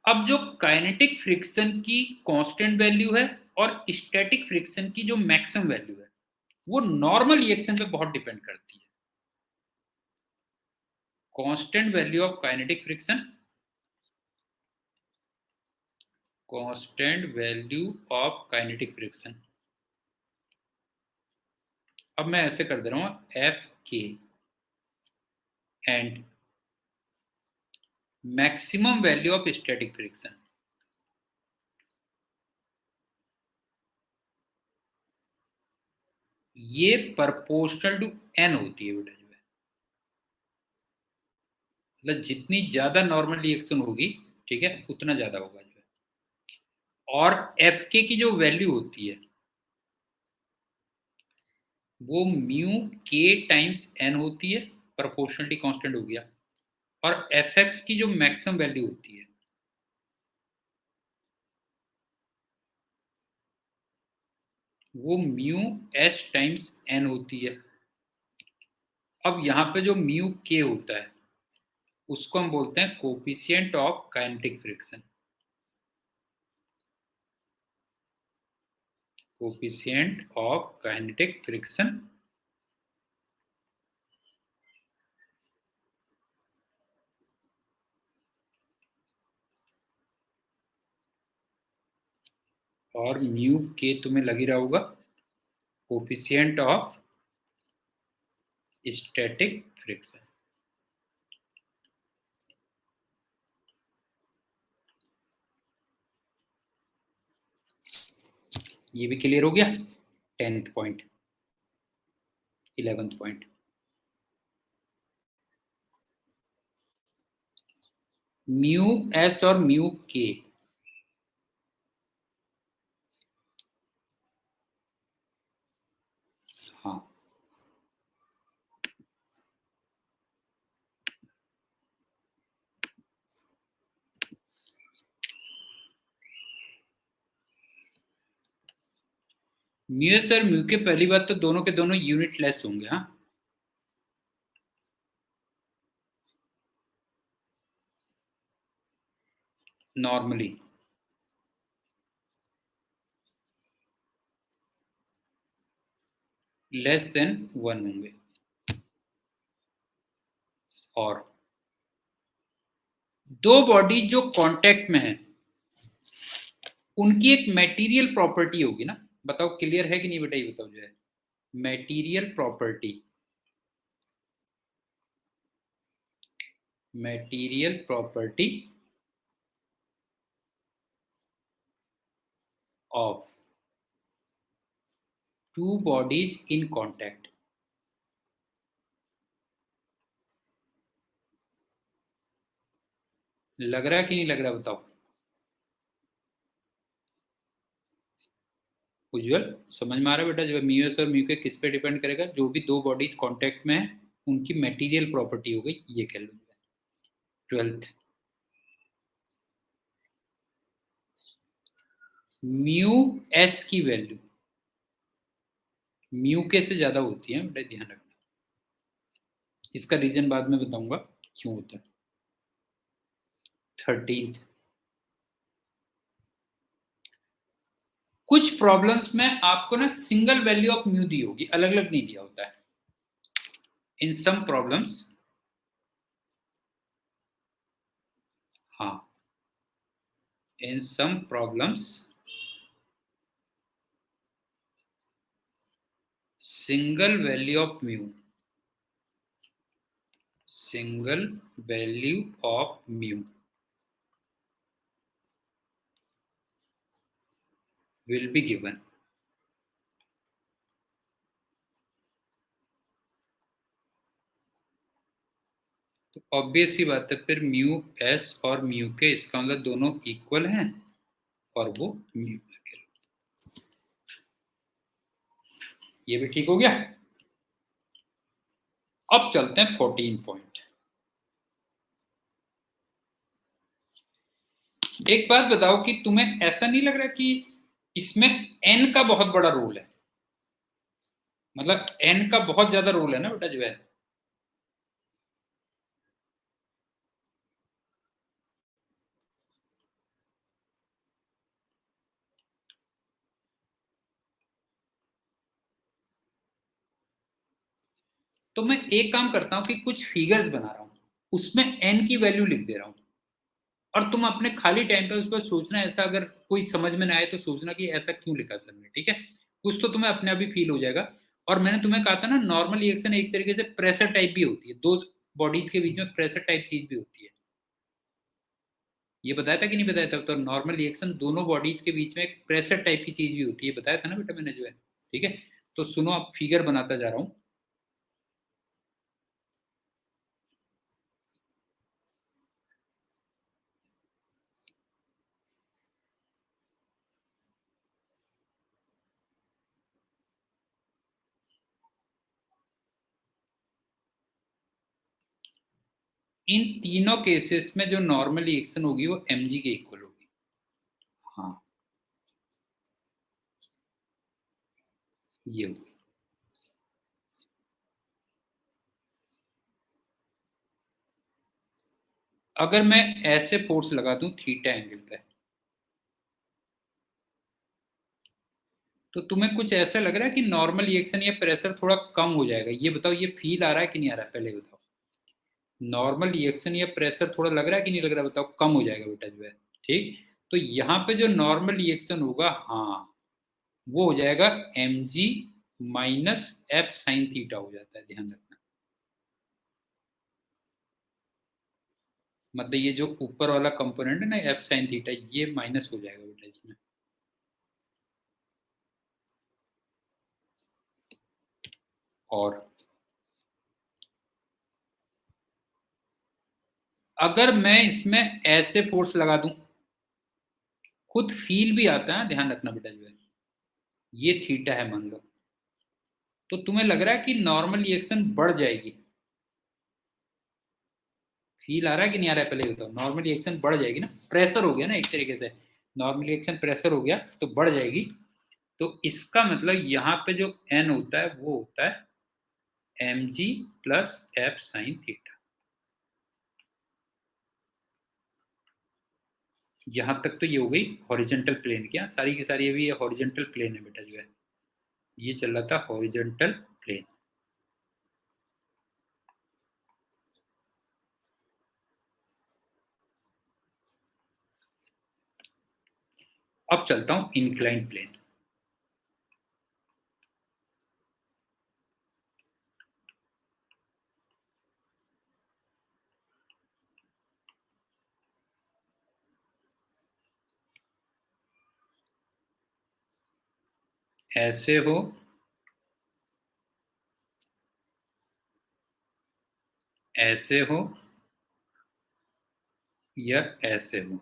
अब जो काइनेटिक फ्रिक्शन की कांस्टेंट वैल्यू है और स्टैटिक फ्रिक्शन की जो मैक्सिमम वैल्यू है वो नॉर्मल रिएक्शन पे बहुत डिपेंड करती है। Constant value of kinetic friction, constant value of kinetic friction. अब मैं ऐसे कर दे रहा हूं, F K and maximum value of static friction, ये प्रोपोर्शनल टू n होती है बेटा जो है। मतलब जितनी ज्यादा नॉर्मल रिएक्शन होगी, ठीक है, उतना ज्यादा होगा जो है। और Fk की जो वैल्यू होती है वो म्यू k टाइम्स n होती है, प्रोपोर्शनलिटी कांस्टेंट हो गया। और Fx की जो मैक्सिमम वैल्यू होती है वो म्यू s टाइम्स n होती है। अब यहाँ पे जो म्यू k होता है उसको हम बोलते हैं coefficient of kinetic friction, coefficient of kinetic friction. और म्यू के तुम्हें लग ही रहा होगा कोफिशिएंट ऑफ स्टैटिक फ्रिक्शन। ये भी क्लियर हो गया। 10th point, 11th point. Mu S और म्यू के हाँ, म्यू सर म्यू के पहली बात तो दोनों के दोनों यूनिट लेस होंगे। हाँ, नॉर्मली लेस देन 1 होंगे। और दो बॉडी जो कांटेक्ट में है उनकी एक मटेरियल प्रॉपर्टी होगी ना। बताओ क्लियर है कि नहीं बेटा, ये बताओ जो है material property. Material property of two bodies in contact. लग रहा है कि नहीं लग रहा, बताओ। उज्जवल समझ में आ रहा है बेटा, जो म्यू एस और म्यू के किस पे डिपेंड करेगा, जो भी दो बॉडीज कांटेक्ट में है उनकी मटेरियल प्रॉपर्टी हो गई, ये कह लो। 12th, म्यू एस की वैल्यू म्यू के से ज्यादा होती है बेटा, ध्यान रखना। इसका रीजन बाद में बताऊंगा क्यों होता है। 13th, कुछ प्रॉब्लम्स में आपको ना सिंगल वैल्यू ऑफ म्यू दी होगी, अलग अलग नहीं दिया होता है। इन सम प्रॉब्लम्स, हाँ, in some problems single value of mu, single value of mu will be given। तो ऑब्वियस सी बात है, फिर म्यू एस और म्यू के, इसका मतलब दोनों इक्वल हैं और वो म्यू। ये भी ठीक हो गया। अब चलते हैं 14 पॉइंट। एक बात बताओ कि तुम्हें ऐसा नहीं लग रहा कि इसमें एन का बहुत बड़ा रोल है, मतलब एन का बहुत ज्यादा रोल है ना बेटा जो है। तो मैं एक काम करता हूं कि कुछ फिगर्स बना रहा हूं, उसमें एन की वैल्यू लिख दे रहा हूं, और तुम अपने खाली टाइम पे उस पर सोचना, ऐसा अगर कोई समझ में ना आए तो सोचना कि ऐसा क्यों लिखा सर ने, ठीक है। कुछ तो तुम्हें अपने आप ही फील हो जाएगा। और मैंने तुम्हें कहा था ना, नॉर्मल रिएक्शन एक तरीके से प्रेशर टाइप भी होती है, दो बॉडीज के बीच में प्रेशर टाइप चीज भी होती है। ये बताया था कि नहीं बताया था, तो नॉर्मल रिएक्शन दोनों बॉडीज के बीच में एक प्रेशर टाइप की चीज भी होती है, बताया था ना बेटा मैंने जो है, ठीक है। तो सुनो, अब फिगर बनाता जा रहा हूं। इन तीनों केसेस में जो नॉर्मल रिएक्शन होगी वो mg के इक्वल होगी। हाँ, ये होगी। अगर मैं ऐसे फोर्स लगा दूं थीटा एंगल पे, तो तुम्हें कुछ ऐसा लग रहा है कि नॉर्मल रिएक्शन या प्रेशर थोड़ा कम हो जाएगा, ये बताओ, ये फील आ रहा है कि नहीं आ रहा है, पहले बताओ। नॉर्मल रिएक्शन या प्रेशर थोड़ा लग रहा है कि नहीं लग रहा है, बताओ, कम हो जाएगा बेटा जो है, ठीक। तो यहाँ पे जो नॉर्मल रिएक्शन होगा, हाँ, वो हो जाएगा mg minus F sine theta हो जाता है, ध्यान रखना। मतलब ये जो ऊपर वाला कंपोनेंट है ना एफ साइन थीटा, ये माइनस हो जाएगा बेटा इसमें। और अगर मैं इसमें ऐसे फोर्स लगा दूं, खुद फील भी आता है, ध्यान रखना बेटा जो है, ये थीटा है मान लो, तो तुम्हें लग रहा है कि नॉर्मल रिएक्शन बढ़ जाएगी, फील आ रहा है कि नहीं आ रहा है, पहले बताओ। नॉर्मल रिएक्शन बढ़ जाएगी ना, प्रेशर हो गया ना एक तरीके से, नॉर्मल रिएक्शन प्रेशर हो गया तो बढ़ जाएगी। तो इसका मतलब यहाँ पे जो n होता है वो होता है mg plus F sine theta. यहां तक तो ये हो गई हॉरिजेंटल प्लेन की, सारी की सारी अभी ये हॉरिजेंटल प्लेन है बेटा, जो है ये चल रहा था हॉरिजेंटल प्लेन। अब चलता हूं इंक्लाइन प्लेन। ऐसे हो ऐसे हो या ऐसे हो,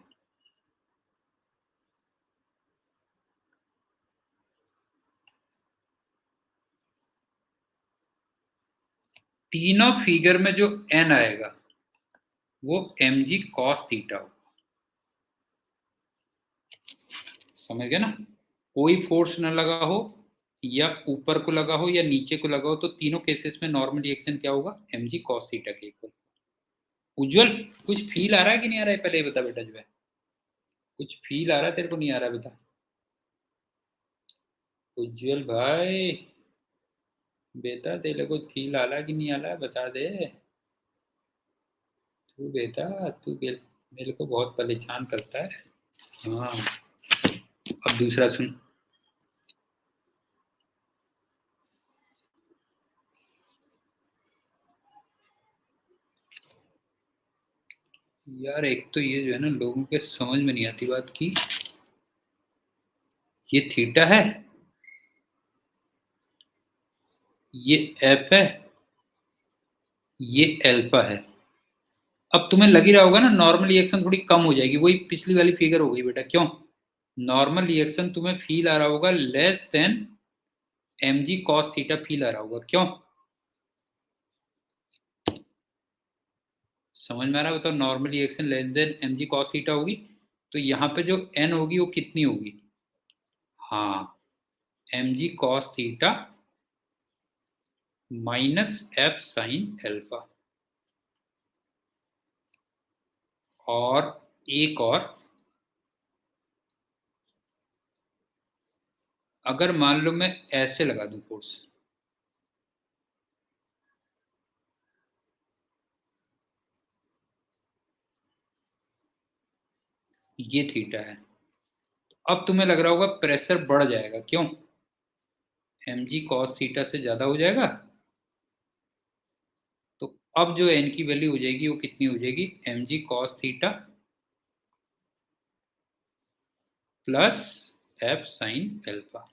तीनों फिगर में जो n आएगा वो mg cos थीटा हो। समझ गए ना, कोई फोर्स ना लगा हो, या ऊपर को लगा हो या नीचे को लगा हो, तो तीनों केसेस में नॉर्मल रिएक्शन क्या होगा, mg cos थीटा के इक्वल। उज्जवल कुछ फील आ रहा है कि नहीं आ रहा है, पहले ये बता बेटा, जो है कुछ फील आ रहा है तेरे को, नहीं आ रहा है बता। उज्जवल भाई बेटा तेरे को फील आ रहा है कि नहीं आ रहा है, बता दे तू बेटा, मेरे को बहुत परेशान करता है। हाँ, अब दूसरा सुन। यार एक तो ये जो है ना, लोगों के समझ में नहीं आती बात की, ये थीटा है, ये एफ है, ये एल्फा है। अब तुम्हें लग ही रहा होगा ना नॉर्मल रिएक्शन थोड़ी कम हो जाएगी, वही पिछली वाली फिगर हो गई बेटा। क्यों? नॉर्मल रिएक्शन तुम्हें फील आ रहा होगा less than mg cos theta feel आ रहा होगा। क्यों? समझ में आ रहा है? बताओ, normal reaction less than mg cos theta होगी, तो यहाँ पे जो n होगी वो कितनी होगी? हाँ, mg cos theta minus F sine alpha. और एक और, अगर मान लो मैं ऐसे लगा दूं फोर्स, ये थीटा है, अब तुम्हें लग रहा होगा प्रेशर बढ़ जाएगा। क्यों? mg cos थीटा से ज्यादा हो जाएगा। तो अब जो n की वैल्यू हो जाएगी वो कितनी हो जाएगी, mg cos theta plus F sine alpha.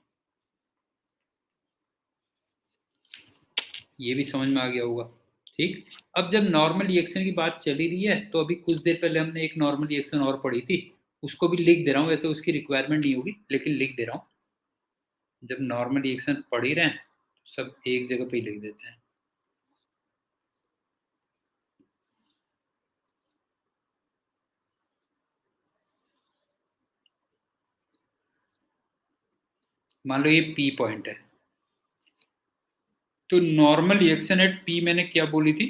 ये भी समझ में आ गया होगा। ठीक, अब जब नॉर्मल रिएक्शन की बात चली रही है, तो अभी कुछ देर पहले हमने एक नॉर्मल रिएक्शन और पढ़ी थी, उसको भी लिख दे रहा हूँ। वैसे उसकी रिक्वायरमेंट नहीं होगी, लेकिन लिख दे रहा हूँ। जब नॉर्मल रिएक्शन पढ़ ही रहे हैं, सब एक जगह पे ही लिख देते हैं। मान लो ये पी पॉइंट है, तो नॉर्मल रिएक्शन एट पी मैंने क्या बोली थी,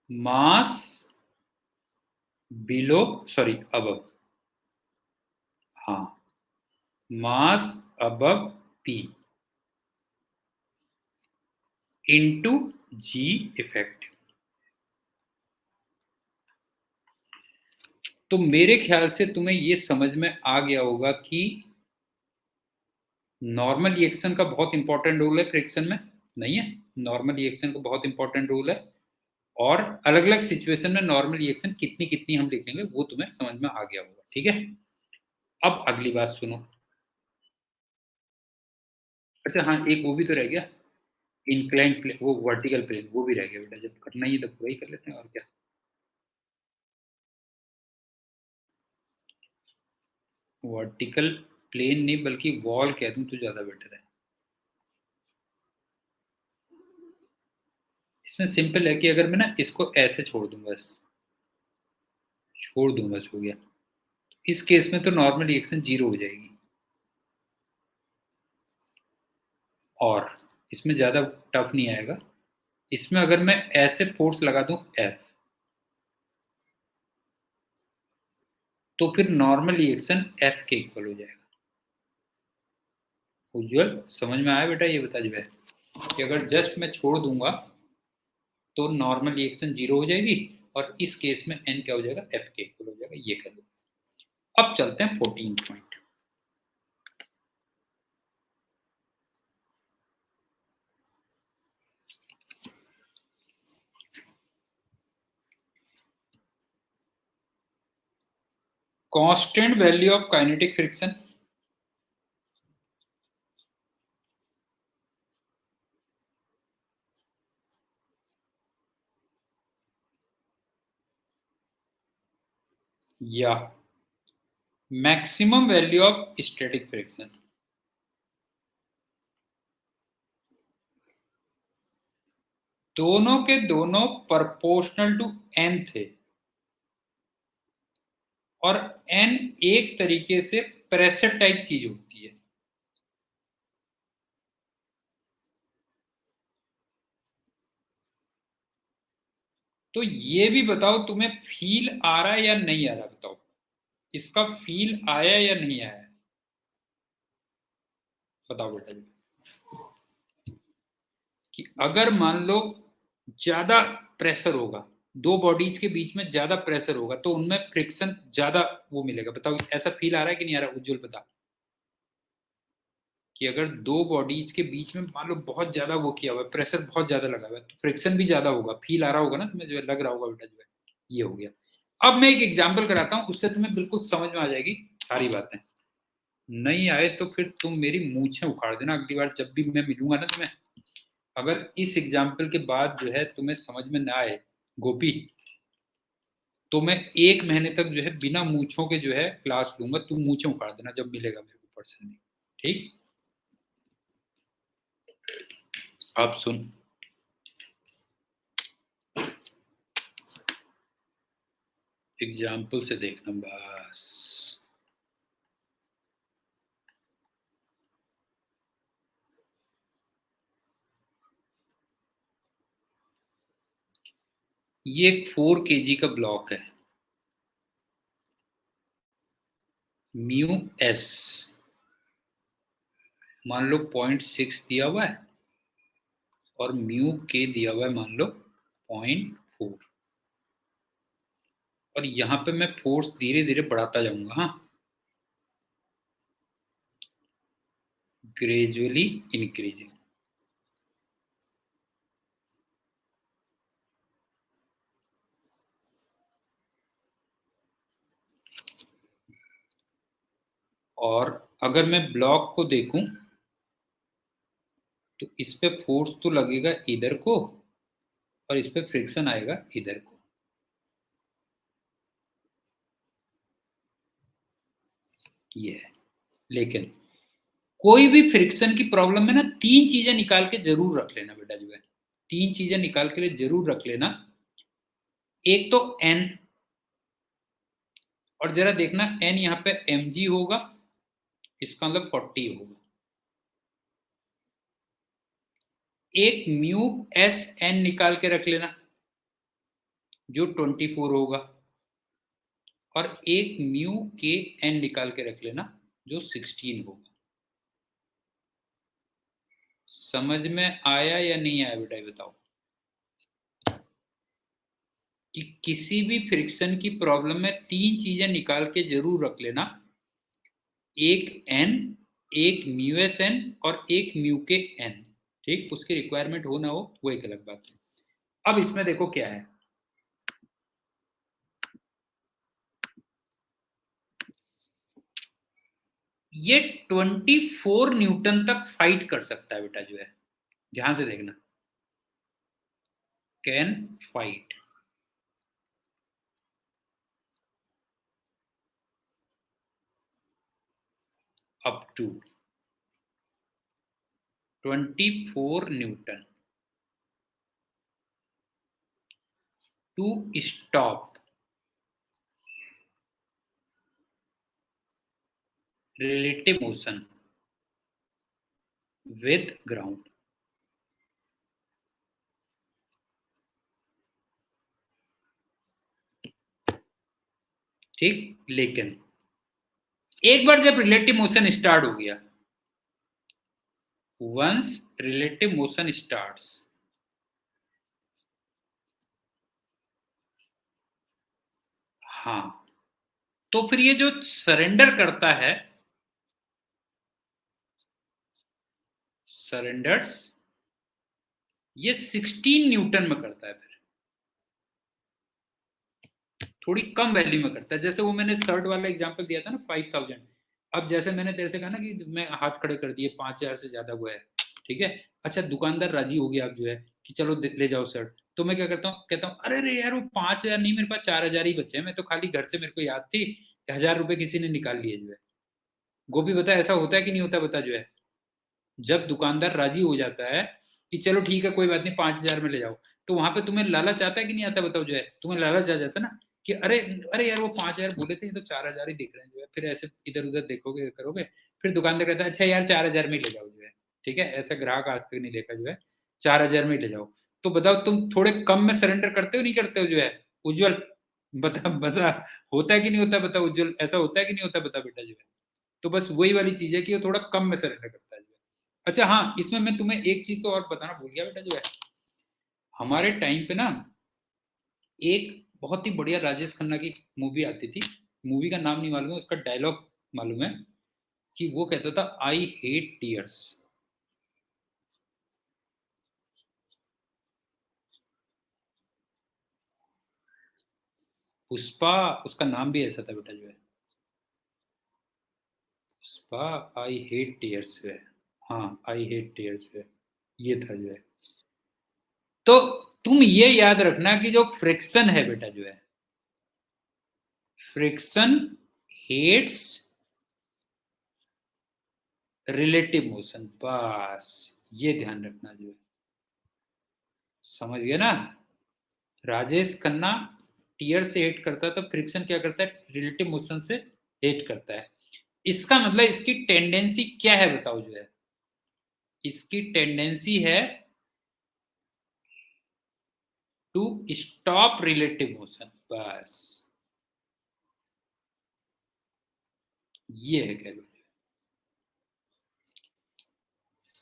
मास बिलो, सॉरी अबव, हाँ, मास अबव पी इंटू जी इफेक्टिव। तो मेरे ख्याल से तुम्हें ये समझ में आ गया होगा कि नॉर्मल रिएक्शन का बहुत इंपॉर्टेंट रोल है फ्रिक्शन में, नहीं है? नॉर्मल रिएक्शन का बहुत इंपॉर्टेंट रोल है, और अलग अलग सिचुएशन में नॉर्मल रिएक्शन कितनी कितनी हम लिखेंगे वो तुम्हें समझ में आ गया होगा। ठीक है, अब अगली बात सुनो। अच्छा हाँ, एक वो भी तो रह गया, इंक्लाइन प्लेन, वो वर्टिकल प्लेन, वो भी रह गया बेटा। जब करना ही है तो वही कर लेते हैं, और क्या। वर्टिकल प्लेन नहीं, बल्कि वॉल कह दूं तो ज्यादा बेटर है। इसमें सिंपल है कि अगर मैं ना इसको ऐसे छोड़ दूं, बस छोड़ दूं, बस हो गया। इस केस में तो नॉर्मल रिएक्शन 0 हो जाएगी, और इसमें ज़्यादा टफ नहीं आएगा। इसमें अगर मैं ऐसे फोर्स लगा दूं F, तो फिर नॉर्मल रिएक्शन F के इक्वल हो जाएगा। उज्जवल, समझ में आया बेटा? ये बता जो है कि अगर जस्ट मैं छोड़ दूंगा तो नॉर्मल रिएक्शन 0 हो जाएगी, और इस केस में n क्या हो जाएगा? F के इक्वल हो जाएगा। ये कर दो। अब चलते हैं 14 point. Constant value of kinetic friction. या maximum value of static friction. दोनों के दोनों प्रोपोर्शनल टू n थे, और n एक तरीके से प्रेशर टाइप चीज होती है। तो ये भी बताओ तुम्हें फील आ रहा है या नहीं आ रहा? बताओ, इसका फील आया या नहीं आया? बताओ बेटा जी। कि अगर मान लो ज्यादा प्रेशर होगा, दो बॉडीज के बीच में ज्यादा प्रेशर होगा, तो उनमें फ्रिक्शन ज्यादा वो मिलेगा। बताओ, ऐसा फील आ रहा है कि नहीं आ रहा? उज्जवल बता। कि अगर दो बॉडीज के बीच में मान लो बहुत ज्यादा वो किया हुआ है, प्रेशर बहुत ज्यादा लगा हुआ है, तो फ्रिक्शन भी ज्यादा होगा। फील आ रहा होगा ना तुम्हें? जो है लग रहा होगा बेटा जो है। ये हो गया। अब मैं एक एग्जाम्पल कराता हूँ, उससे तुम्हें बिल्कुल समझ में आ जाएगी सारी बातें। नहीं आए तो फिर तुम मेरी मूछें उखाड़ देना अगली बार जब भी मैं मिलूंगा ना तुम्हें। अगर इस एग्जाम्पल के बाद जो है तुम्हें समझ में ना आए गोपी, तो मैं 1 महीने तक जो है बिना मूछों के जो है क्लास लूंगा। तुम मूछें उखाड़ देना जब मिलेगा मेरे को पर्सनली। ठीक? अब सुन, एग्जाम्पल से देखना बस। ये एक 4 kg का ब्लॉक है। म्यू एस मान लो 0.6 दिया हुआ है, और म्यू के दिया हुआ है मान लो 0.4। और यहाँ पे मैं फोर्स धीरे धीरे बढ़ाता जाऊंगा। हाँ, ग्रेजुअली इंक्रीजिंग। और अगर मैं ब्लॉक को देखूं तो इस पे फोर्स तो लगेगा इधर को, और इस पे फ्रिक्शन आएगा इधर को। ये है। लेकिन कोई भी फ्रिक्शन की प्रॉब्लम में ना 3 चीजें निकाल के जरूर रख लेना बेटा जो है। 3 चीजें निकाल के लिए जरूर रख लेना। एक तो एन, और जरा देखना एन यहाँ पे mg होगा, इसका मतलब 40 होगा। एक म्यू एस एन निकाल के रख लेना, जो 24 होगा। और एक म्यू के एन निकाल के रख लेना, जो 16 होगा। समझ में आया या नहीं आया बेटा? बताओ कि किसी भी फ्रिक्शन की प्रॉब्लम में 3 चीजें निकाल के जरूर रख लेना। एक एन, एक म्यू एस एन, और एक म्यू के एन। ठीक? उसकी रिक्वायरमेंट हो ना हो वो एक अलग बात है। अब इसमें देखो क्या है। ये 24 न्यूटन तक फाइट कर सकता है बेटा जो है। ध्यान से देखना, can fight up to 24 newton. To stop relative motion with ground. ठीक, लेकिन एक बार जब रिलेटिव मोशन स्टार्ट हो गया, वंस रिलेटिव मोशन स्टार्ट्स, हाँ, तो फिर ये जो सरेंडर करता है, सरेंडर्स, ये 16 न्यूटन में करता है, फिर थोड़ी कम वैल्यू में करता है। जैसे वो मैंने शर्ट वाला एग्जांपल दिया था ना 5000, अब जैसे मैंने तेरे से कहा ना कि मैं हाथ खड़े कर दिए 5000 से ज्यादा वो है, ठीक है, अच्छा दुकानदार राजी हो गया अब जो है कि चलो ले जाओ शर्ट, तो मैं क्या करता हूँ, कहता हूँ अरे अरे यार वो 5000 नहीं, मेरे पास 4000 ही बचे हैं, मैं तो खाली घर से मेरे को याद थी 1000 रुपए किसी ने निकाल लिए जो है। गोपी बता ऐसा होता है कि नहीं होता, बता जो है, जब दुकानदार राजी हो जाता है कि चलो ठीक है कोई बात नहीं 5000 में ले जाओ, तो वहां पे तुम्हें लालच आता है कि नहीं आता, बताओ जो है, तुम्हें लालच आ जाता है ना कि अरे अरे यार वो 5000 बोले थे, ये तो 4000 ही दिख रहे हैं जो है, फिर ऐसे इधर उधर देखोगे करोगे, फिर दुकानदार कहता है अच्छा यार 4000 में ही ले जाओ जो है, ठीक है, ऐसा ग्राहक आज तक नहीं देखा जो है, 4000 में ही ले जाओ। तो बताओ तुम थोड़े कम में सरेंडर करते हो नहीं करते हो जो है, उज्जवल, बता बता, होता है कि नहीं होता, बता उज्जवल, ऐसा होता है कि नहीं होता, बता बेटा जो है। तो बस वही वाली चीज है कि वो थोड़ा कम में सरेंडर करता है जो है। अच्छा हाँ, इसमें मैं तुम्हें एक चीज तो और बताना भूल गया बेटा जो है, हमारे टाइम पे ना एक बहुत ही बढ़िया राजेश खन्ना की मूवी आती थी, मूवी का नाम नहीं मालूम है, उसका डायलॉग मालूम है कि वो कहता था आई हेट टीयर्स। पुष्पा, उसका नाम भी ऐसा था बेटा जो है, पुष्पा आई हेट टीयर्स जो है, हाँ आई हेट टीयर्स जो है, ये था जो है। तो तुम ये याद रखना कि जो फ्रिक्शन है बेटा जो है, फ्रिक्शन हेट्स रिलेटिव मोशन, बस ये ध्यान रखना जो है, समझ गए ना। राजेश खन्ना टीयर से हेट करता है, तो फ्रिक्शन क्या करता है, रिलेटिव मोशन से हेट करता है। इसका मतलब इसकी टेंडेंसी क्या है बताओ जो है, इसकी टेंडेंसी है टू स्टॉप रिलेटिव मोशन, बस ये है कह लो।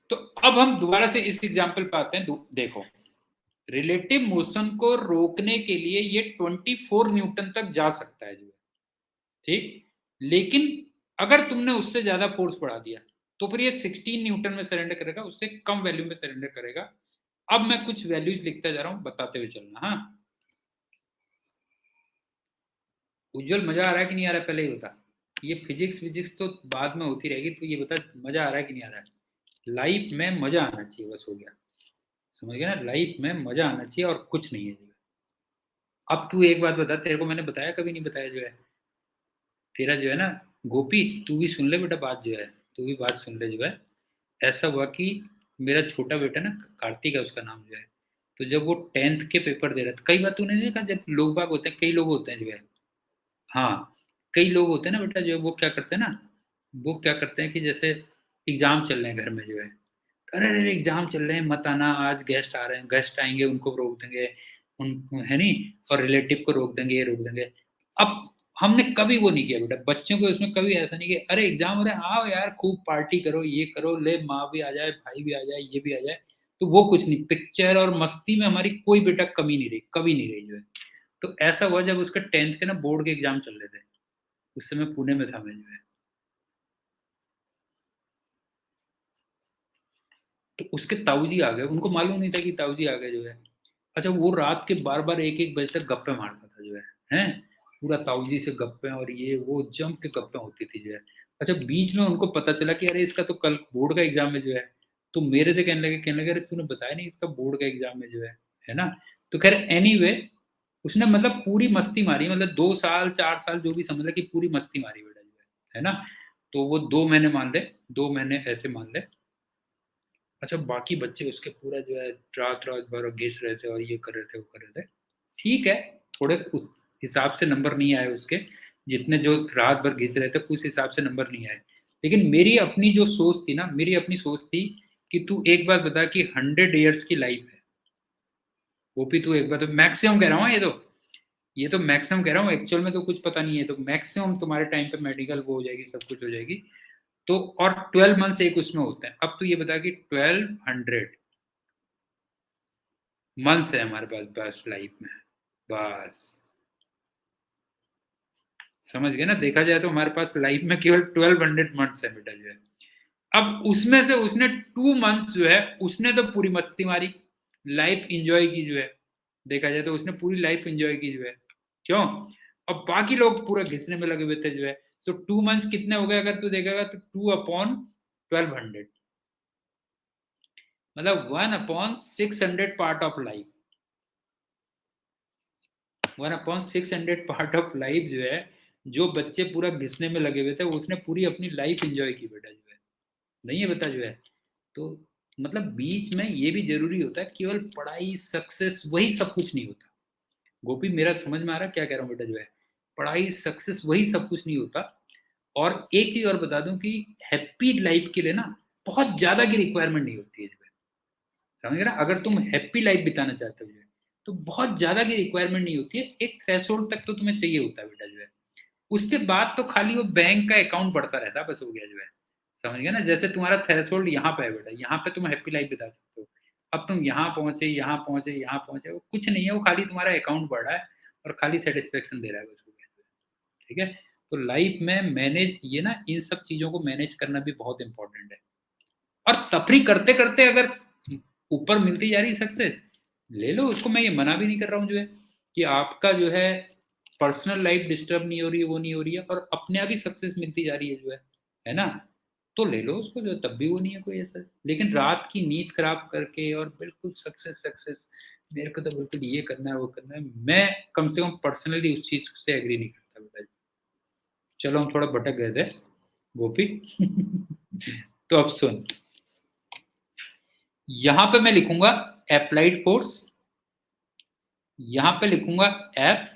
तो अब हम दोबारा से इस एग्जांपल पे आते हैं, देखो रिलेटिव मोशन को रोकने के लिए ये 24 न्यूटन तक जा सकता है जो है, ठीक, लेकिन अगर तुमने उससे ज्यादा फोर्स बढ़ा दिया तो फिर ये 16 न्यूटन में सरेंडर करेगा, उससे कम वैल्यू में सरेंडर करेगा। अब मैं कुछ वैल्यूज लिखता जा रहा हूं, बताते हुए चलना, हाँ। उज्जवल मजा आ रहा है कि नहीं आ रहा है, पहले ही बता, ये फिजिक्स फिजिक्स तो बाद में होती रहेगी, तो ये बता मजा आ रहा है कि नहीं आ रहा है, लाइफ में मजा आना चाहिए, बस हो गया, समझ गया ना, लाइफ में मजा आना चाहिए और कुछ नहीं है जो है। अब तू एक बात बता, तेरे को मैंने बताया कभी नहीं बताया जो है, तेरा जो है ना, गोपी तू भी सुन ले बेटा बात जो है, तू भी बात सुन ले जो है। ऐसा हुआ कि मेरा छोटा बेटा ना, कार्तिक है उसका नाम जो है, तो जब वो 10th के पेपर दे रहा था, कई बार तूने नहीं देखा जब लोग बाग होते हैं, कई लोग होते हैं जो है, हाँ, कई लोग होते हैं ना बेटा जो है, वो क्या करते हैं ना, वो क्या करते हैं कि जैसे एग्जाम चल रहे हैं घर में जो है, अरे अरे एग्जाम चल रहे हैं मत आना, आज गेस्ट आ रहे हैं, गेस्ट आएंगे उनको रोक देंगे, उन है नहीं, और रिलेटिव को रोक देंगे, ये रोक देंगे। अब हमने कभी वो नहीं किया बेटा, बच्चों को उसमें कभी ऐसा नहीं किया, अरे एग्जाम हो रहे हैं आओ यार खूब पार्टी करो, ये करो, ले माँ भी आ जाए, भाई भी आ जाए, ये भी आ जाए, तो वो कुछ नहीं, पिक्चर और मस्ती में हमारी कोई बेटा कमी नहीं रही, कभी नहीं रही जो है। तो ऐसा हुआ जब उसका 10th के ना बोर्ड के एग्जाम चल रहे थे, उस समय पुणे में था मैं जो है, तो उसके ताऊजी आ गए, उनको मालूम नहीं था कि ताऊजी आ गए जो है। अच्छा वो रात के बार बार एक एक बजे तक गप्पे मारता था जो है, हैं, पूरा ताऊजी से गप्पे और ये वो जम के गप्पे होती थी जो है। अच्छा बीच में उनको पता चला कि अरे इसका तो कल बोर्ड का एग्जाम है जो है, तो मेरे से कहने लगे अरे तूने बताया नहीं इसका बोर्ड का एग्जाम है जो है ना। तो खैर एनीवे उसने मतलब पूरी मस्ती मारी, मतलब 2 साल 4 साल जो भी समझ लो कि पूरी मस्ती मारी बेटा जो है ना। तो वो 2 महीने मान ले, 2 महीने ऐसे मान ले। अच्छा बाकी बच्चे उसके पूरा जो है रात रात भर घिस रहे थे और ये कर रहे थे वो कर रहे थे, ठीक है, थोड़े उस हिसाब से नंबर नहीं आए उसके, जितने जो रात भर घिस रहे थे उस हिसाब से नंबर नहीं आए। लेकिन मेरी अपनी जो सोच थी ना, मेरी अपनी सोच थी कि तू एक बात बता कि 100 ईयर्स की लाइफ है, वो भी तू एक बार, तो मैक्सिमम कह रहा हूँ, ये तो मैक्सिमम कह रहा हूँ, एक्चुअल में तो कुछ पता नहीं है, तो मैक्सिमम तुम्हारे टाइम पे मेडिकल वो हो जाएगी, सब कुछ हो जाएगी। तो और 12 मंथ्स एक उसमें होता है। अब तू ये बता कि 1200 मंथ्स है हमारे पास बस लाइफ में, बस समझ गए ना, देखा जाए तो हमारे पास लाइफ में केवल 1200 मंथ्स है बेटा जो है। अब उसमें से उसने 2 मंथ्स जो है उसने तो पूरी मस्ती मारी, लाइफ इंजॉय की जो है, देखा जाए तो उसने पूरी लाइफ इंजॉय की जो है, क्यों? अब बाकी लोग पूरा घिसने में लगे हुए थे जो है। तो 2 मंथ्स कितने हो गए अगर तू देखेगा तो 2/1200, मतलब 1/600 part of life, 1/600 part of life जो है, जो बच्चे पूरा घिसने में लगे हुए थे उसने पूरी अपनी लाइफ एंजॉय की बेटा जो है, नहीं है बेटा जो है। तो मतलब बीच में ये भी जरूरी होता है, केवल पढ़ाई सक्सेस वही सब कुछ नहीं होता। गोपी मेरा समझ में आ रहा है क्या कह रहा हूँ बेटा जो है, पढ़ाई सक्सेस वही सब कुछ नहीं होता। और एक चीज और बता दूं कि हैप्पी लाइफ के लिए ना बहुत ज्यादा की रिक्वायरमेंट नहीं होती है जो है, समझ रहा, अगर तुम हैप्पी लाइफ बिताना चाहते हो जो है, तो बहुत ज्यादा की रिक्वायरमेंट नहीं होती है, एक थ्रेशोल्ड तक तो तुम्हें चाहिए होता है बेटा जो है। उसके बाद तो खाली वो बैंक का अकाउंट बढ़ता रहता है, बस हो गया जो है, समझ गया ना। जैसे तुम्हारा थ्रेशोल्ड यहाँ पे है बेटा, यहाँ पे तुम हैप्पी लाइफ बिता सकते हो। अब तुम यहाँ पहुंचे, यहाँ पहुंचे, यहाँ पहुंचे, वो कुछ नहीं है, वो खाली तुम्हारा अकाउंट बढ़ रहा है और खाली सेटिस्फेक्शन दे रहा है बस, हो गया। ठीक है, तो लाइफ में मैनेज, ये ना इन सब चीजों को मैनेज करना भी बहुत इंपॉर्टेंट है। और तफरी करते करते अगर ऊपर मिलती जा रही सक्सेस, ले लो उसको, मैं ये मना भी नहीं कर रहा हूँ जो है, कि आपका जो है पर्सनल लाइफ डिस्टर्ब नहीं हो रही है, वो नहीं हो रही है, और अपने आप ही सक्सेस मिलती जा रही है जो है ना, तो ले लो उसको जो, तब भी वो नहीं है कोई ऐसा। लेकिन रात की नींद खराब करके और बिल्कुल सक्सेस सक्सेस, मेरे को तो बिल्कुल ये करना है वो करना है, मैं कम से कम पर्सनली उस चीज से एग्री नहीं करता बेटा। चलो हम थोड़ा भटक गए थे गोपी। तो अब सुन, यहां पे मैं लिखूंगा अप्लाइड फोर्स, यहां पे लिखूंगा एफ,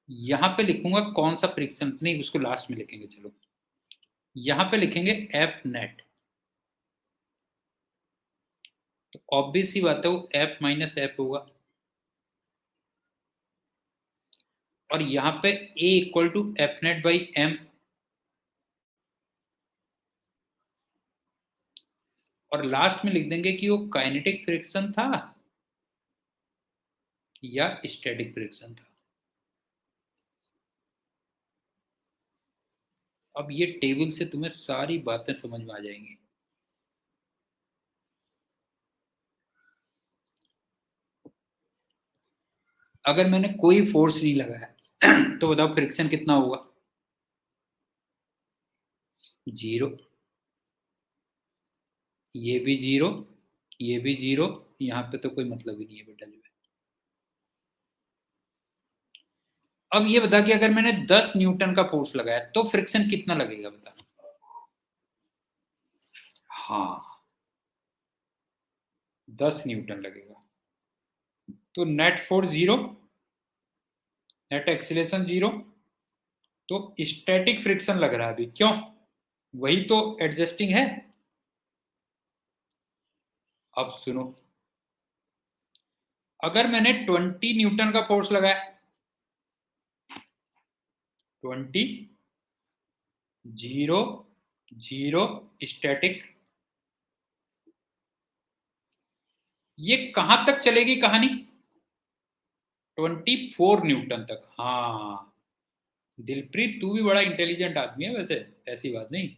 यहां पे लिखूंगा कौन सा फ्रिक्शन, नहीं उसको लास्ट में लिखेंगे, चलो यहां पे लिखेंगे एफ नेट। तो ऑब्वियस सी बात है वो एफ माइनस एफ होगा, और यहां पे A equal to F net by M, और लास्ट में लिख देंगे कि वो काइनेटिक फ्रिक्शन था या स्टैटिक फ्रिक्शन था। अब ये टेबल से तुम्हें सारी बातें समझ में आ जाएंगी। अगर मैंने कोई फोर्स नहीं लगाया तो बताओ फ्रिक्शन कितना होगा? 0, ये भी 0, ये भी 0, यहाँ पे तो कोई मतलब ही नहीं है बेटा जो है। अब ये बता कि अगर मैंने 10 न्यूटन का फोर्स लगाया तो फ्रिक्शन कितना लगेगा बता? हाँ, 10 न्यूटन लगेगा। तो नेट फोर्स 0, नेट एक्सीलरेशन 0, तो स्टैटिक फ्रिक्शन लग रहा है अभी, क्यों? वही तो एडजस्टिंग है। अब सुनो, अगर मैंने 20 न्यूटन का फोर्स लगाया, 20, 0, 0, स्टैटिक, ये कहां तक चलेगी कहानी? 24 न्यूटन तक। हाँ दिलप्रीत, तू भी बड़ा इंटेलिजेंट आदमी है वैसे, ऐसी बात नहीं।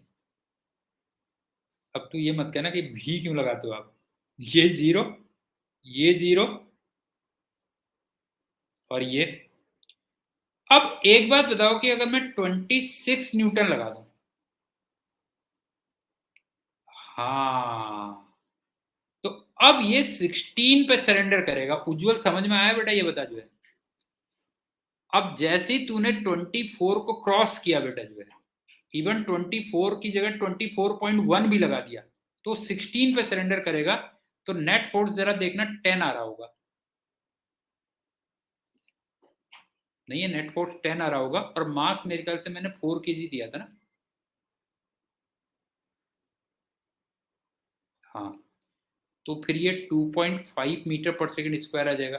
अब तू ये मत कहना कि भी क्यों लगाते हो आप, ये 0, ये 0, और ये। अब एक बात बताओ कि अगर मैं 26 न्यूटन लगा दूं, हाँ, तो अब ये 16 पे सरेंडर करेगा। उज्जवल समझ में आया बेटा, ये बता जो है। अब जैसे ही तूने 24 को क्रॉस किया बेटा जो है, इवन 24 की जगह 24.1 भी लगा दिया, तो 16 पे सरेंडर करेगा। तो नेट फोर्स जरा देखना 10 आ रहा होगा, नहीं है, नेट फोर्स 10 आ रहा होगा, और मास मेरे ख्याल से मैंने 4 kg दिया था ना। हाँ, तो फिर ये 2.5 मीटर पर सेकंड स्क्वायर आ जाएगा।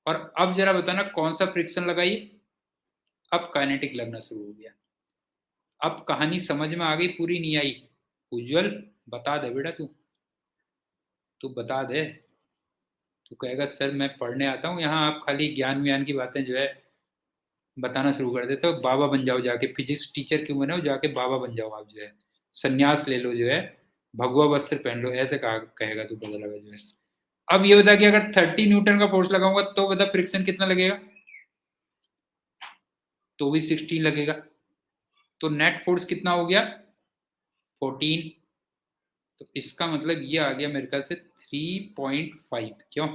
और अब जरा बताना कौन सा फ्रिक्शन लगाइए। अब काइनेटिक लगना शुरू हो गया। अब कहानी समझ में आ गई, पूरी नहीं आई। उज्जवल बता दे बेटा, तू बता दे। तू कहेगा सर मैं पढ़ने आता हूँ यहाँ, आप खाली ज्ञान व्यान की बातें जो है बताना शुरू कर देते हो। बाबा बन जाओ जाके, फिजिक्स टीचर क्यों बने हो, जाके बाबा बन जाओ आप जो है। संन्यास ले लो जो है, भगवा वस्त्र पहन लो, ऐसे कहा कहेगा तू, पता लगा जो है। अब ये बता कि अगर 30 न्यूटन का फोर्स लगाऊंगा तो बता फ्रिक्शन कितना लगेगा। तो भी 16 लगेगा। तो नेट फोर्स कितना हो गया, 14। तो इसका मतलब ये आ गया मेरे ख्याल से 3.5, क्यों,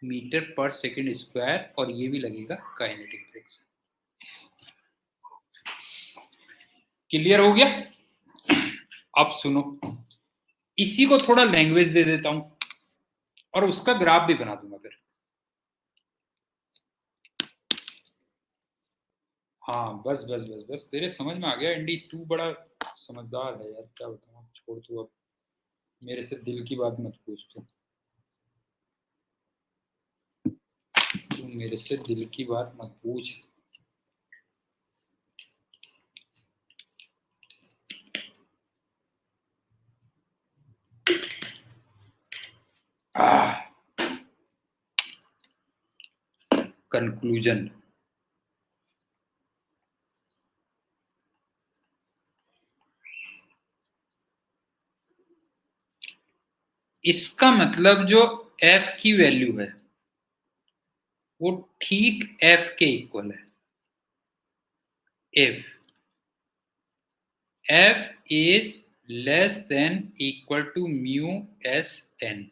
मीटर पर सेकंड स्क्वायर, और ये भी लगेगा काइनेटिक फ्रिक्शन। क्लियर हो गया। अब सुनो, इसी को थोड़ा लैंग्वेज दे देता हूं और उसका ग्राफ भी बना दूंगा फिर। हाँ बस बस बस बस, तेरे समझ में आ गया एंडी, तू बड़ा समझदार है यार, क्या बताऊं। छोड़ तू, अब मेरे से दिल की बात मत पूछ तू मेरे से दिल की बात मत पूछ। कंक्लूजन, इसका मतलब जो f की वैल्यू है वो ठीक f के इक्वल है। if f is less than equal to mu s n।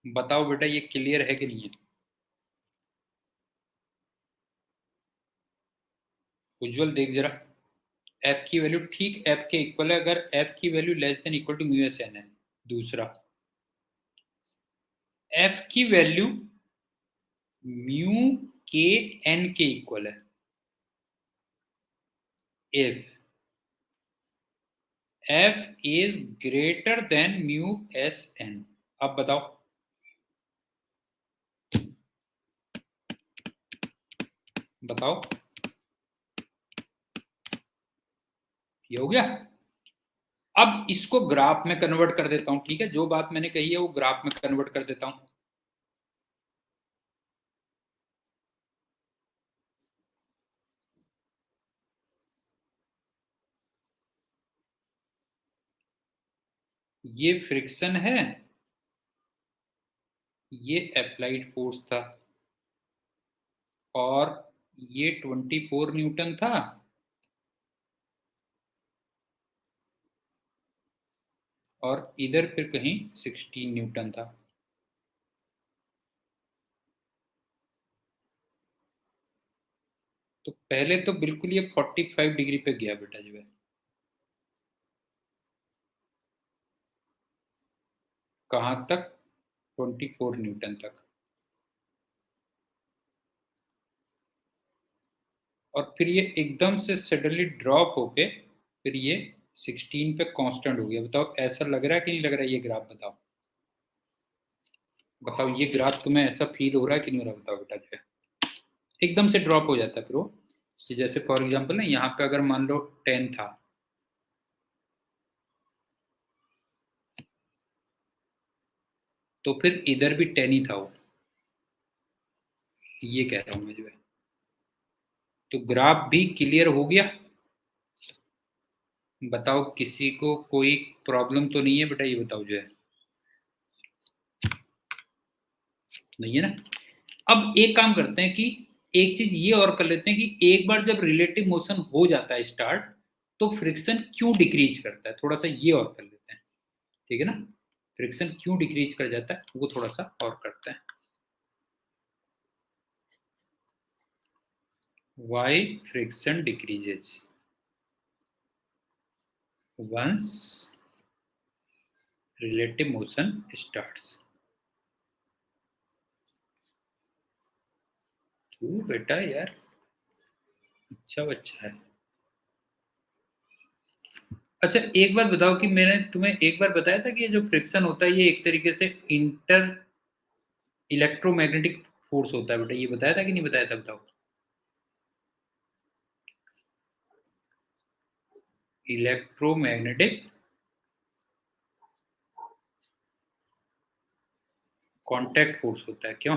बताओ बेटा ये क्लियर है कि नहीं है। उज्जवल देख जरा, f की वैल्यू ठीक f के इक्वल है अगर f की value less than equal to mu S N है। दूसरा, f की वैल्यू म्यू के एन के इक्वल है। if f is greater than mu s n। अब बताओ, बताओ ये हो गया। अब इसको ग्राफ में कन्वर्ट कर देता हूं, ठीक है, जो बात मैंने कही है वो ग्राफ में कन्वर्ट कर देता हूं। ये फ्रिक्शन है, ये अप्लाइड फोर्स था, और ये 24 न्यूटन था, और इधर फिर कहीं 16 न्यूटन था। तो पहले तो बिल्कुल ये 45 डिग्री पे गया बेटा जो है। कहां तक, 24 न्यूटन तक। और फिर ये एकदम से सडनली ड्रॉप होके फिर ये 16 पे कांस्टेंट हो गया। बताओ ऐसा लग रहा है कि नहीं लग रहा है ये ग्राफ, बताओ बताओ, ये ग्राफ तुम्हें ऐसा फील हो रहा है कि नहीं हो रहा, बताओ बेटा जो है। एकदम से ड्रॉप हो जाता है फिर वो, कि जैसे फॉर एग्जांपल ना, यहाँ पे अगर मान लो 10 था, तो फिर इधर भी 10 ही था वो, ये कह रहा हूं मैं जो है। तो ग्राफ भी क्लियर हो गया। बताओ किसी को कोई प्रॉब्लम तो नहीं है बेटा, ये बताओ जो है। नहीं है ना। अब एक काम करते हैं कि एक चीज ये और कर लेते हैं कि एक बार जब रिलेटिव मोशन हो जाता है स्टार्ट, तो फ्रिक्शन क्यों डिक्रीज करता है, थोड़ा सा ये और कर लेते हैं, ठीक है ना। फ्रिक्शन क्यों डिक्रीज कर जाता है वो थोड़ा सा और करते हैं। Why friction decreases once relative motion starts। तू बेटा यार अच्छा बच्चा है। अच्छा एक बात बताओ कि मैंने तुम्हें एक बार बताया था कि ये जो फ्रिक्शन होता है ये एक तरीके से इंटर इलेक्ट्रोमैग्नेटिक फोर्स होता है बेटा, ये बताया था कि नहीं बताया था बताओ। इलेक्ट्रोमैग्नेटिक कांटेक्ट फोर्स होता है, क्यों?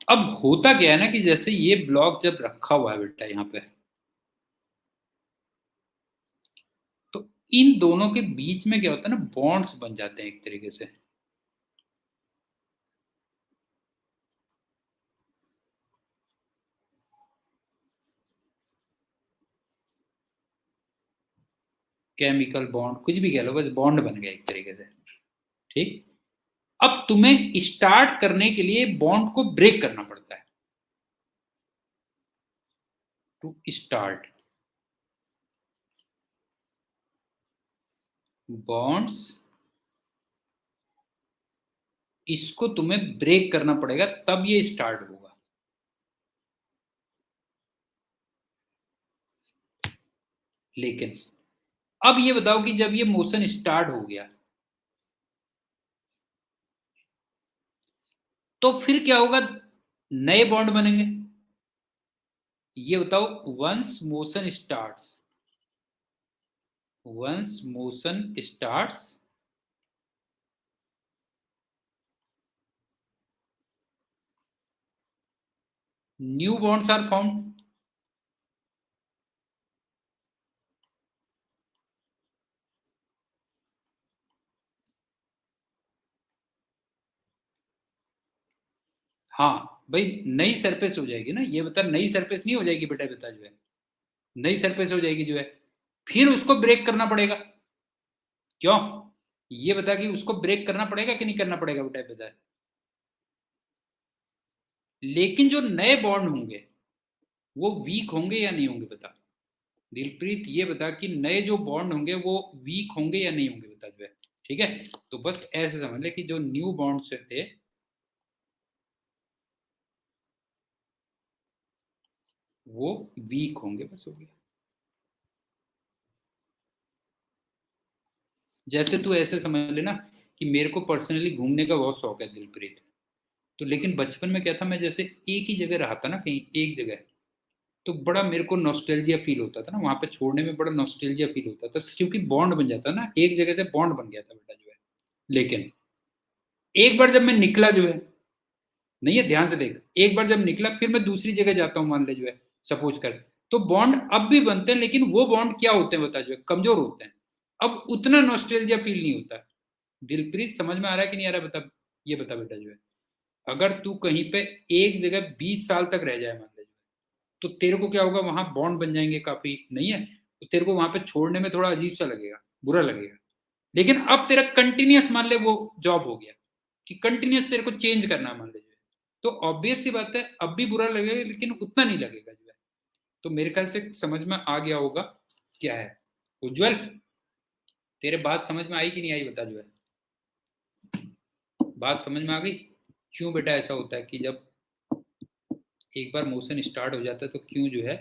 अब होता क्या है ना कि जैसे ये ब्लॉक जब रखा हुआ है बेटा यहाँ पे, तो इन दोनों के बीच में क्या होता है ना, बॉन्ड्स बन जाते हैं एक तरीके से। केमिकल बॉन्ड कुछ भी कह लो, बस बॉन्ड बन गया एक तरीके से। ठीक। अब तुम्हें स्टार्ट करने के लिए बॉन्ड को ब्रेक करना पड़ता है। टू स्टार्ट बॉन्ड्स, इसको तुम्हें ब्रेक करना पड़ेगा तब ये स्टार्ट होगा। लेकिन अब ये बताओ कि जब ये मोशन स्टार्ट हो गया तो फिर क्या होगा, नए बॉन्ड बनेंगे। ये बताओ, once motion starts new bonds are found. हाँ भाई, नई सरफेस हो जाएगी ना, ये बता, नई सरफेस नहीं हो जाएगी बेटा, बता जो है, नई सरफेस हो जाएगी जो है, फिर उसको ब्रेक करना पड़ेगा। क्यों? ये बता कि उसको ब्रेक करना पड़ेगा कि नहीं करना पड़ेगा बेटा, बता। लेकिन जो नए बॉन्ड होंगे वो वीक होंगे या नहीं होंगे बता। दिलप्रीत ये बता कि नए जो बॉन्ड होंगे वो वीक होंगे या नहीं होंगे बता जो है। ठीक है, तो बस ऐसे समझ ले कि जो न्यू बॉन्ड्स थे वो वीक होंगे, बस हो गया। जैसे तू ऐसे समझ लेना कि मेरे को पर्सनली घूमने का बहुत शौक है दिलप्रीत, तो लेकिन बचपन में क्या था, मैं जैसे एक ही जगह रहा था ना, कहीं एक जगह, तो बड़ा मेरे को नॉस्टैल्जिया फील होता था ना, वहां पे छोड़ने में बड़ा नॉस्टैल्जिया फील होता था, क्योंकि बॉन्ड बन जाता ना, एक जगह से बॉन्ड बन गया था बेटा जो है। लेकिन एक बार जब मैं निकला जो है, नहीं है, ध्यान से देख, एक बार जब निकला फिर मैं दूसरी जगह जाता हूँ मान ले जो है, सपोज कर, तो बॉन्ड अब भी बनते हैं, लेकिन वो बॉन्ड क्या होते हैं बता जो है, कमजोर होते हैं। अब उतना नॉस्टैल्जिया फील नहीं होता है। दिलप्रीत समझ में आ रहा है कि नहीं आ रहा है बता, ये बता बेटा जो है, अगर तू कहीं पे एक जगह 20 साल तक रह जाए मान ले, तो तेरे को क्या होगा, वहां बॉन्ड बन जाएंगे काफी, नहीं है, तो तेरे को वहां पे छोड़ने में थोड़ा अजीब सा लगेगा, बुरा लगेगा। लेकिन अब तेरा कंटिन्यूअस मान ले वो जॉब हो गया, कि कंटिन्यूअस तेरे को चेंज करना मान ले जो है, तो ऑब्वियस सी बात है अब भी बुरा लगेगा लेकिन उतना नहीं लगेगा जो है। तो मेरे ख्याल से समझ में आ गया होगा क्या है। उज्जवल, तेरे बात समझ में आई कि नहीं आई बता जो है, बात समझ में आ गई? क्यों बेटा ऐसा होता है कि जब एक बार मोशन स्टार्ट हो जाता है तो क्यों जो है,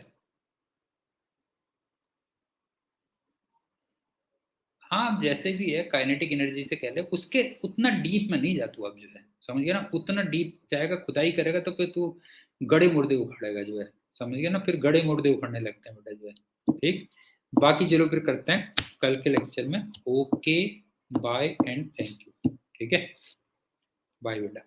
हाँ जैसे भी है काइनेटिक एनर्जी से कह ले, उसके उतना डीप में नहीं जा तू अब जो है, समझ गया ना, उतना डीप जाएगा खुदाई करेगा तो फिर तू गड़े मुर्दे उखाड़ेगा जो है, समझ गया ना, फिर गड़े मुर्दे उखाड़ने लगते हैं बेटा जो है। ठीक, बाकी चलो फिर करते हैं कल के लेक्चर में। Okay, bye and thank you. ठीक है, बाय बेटा।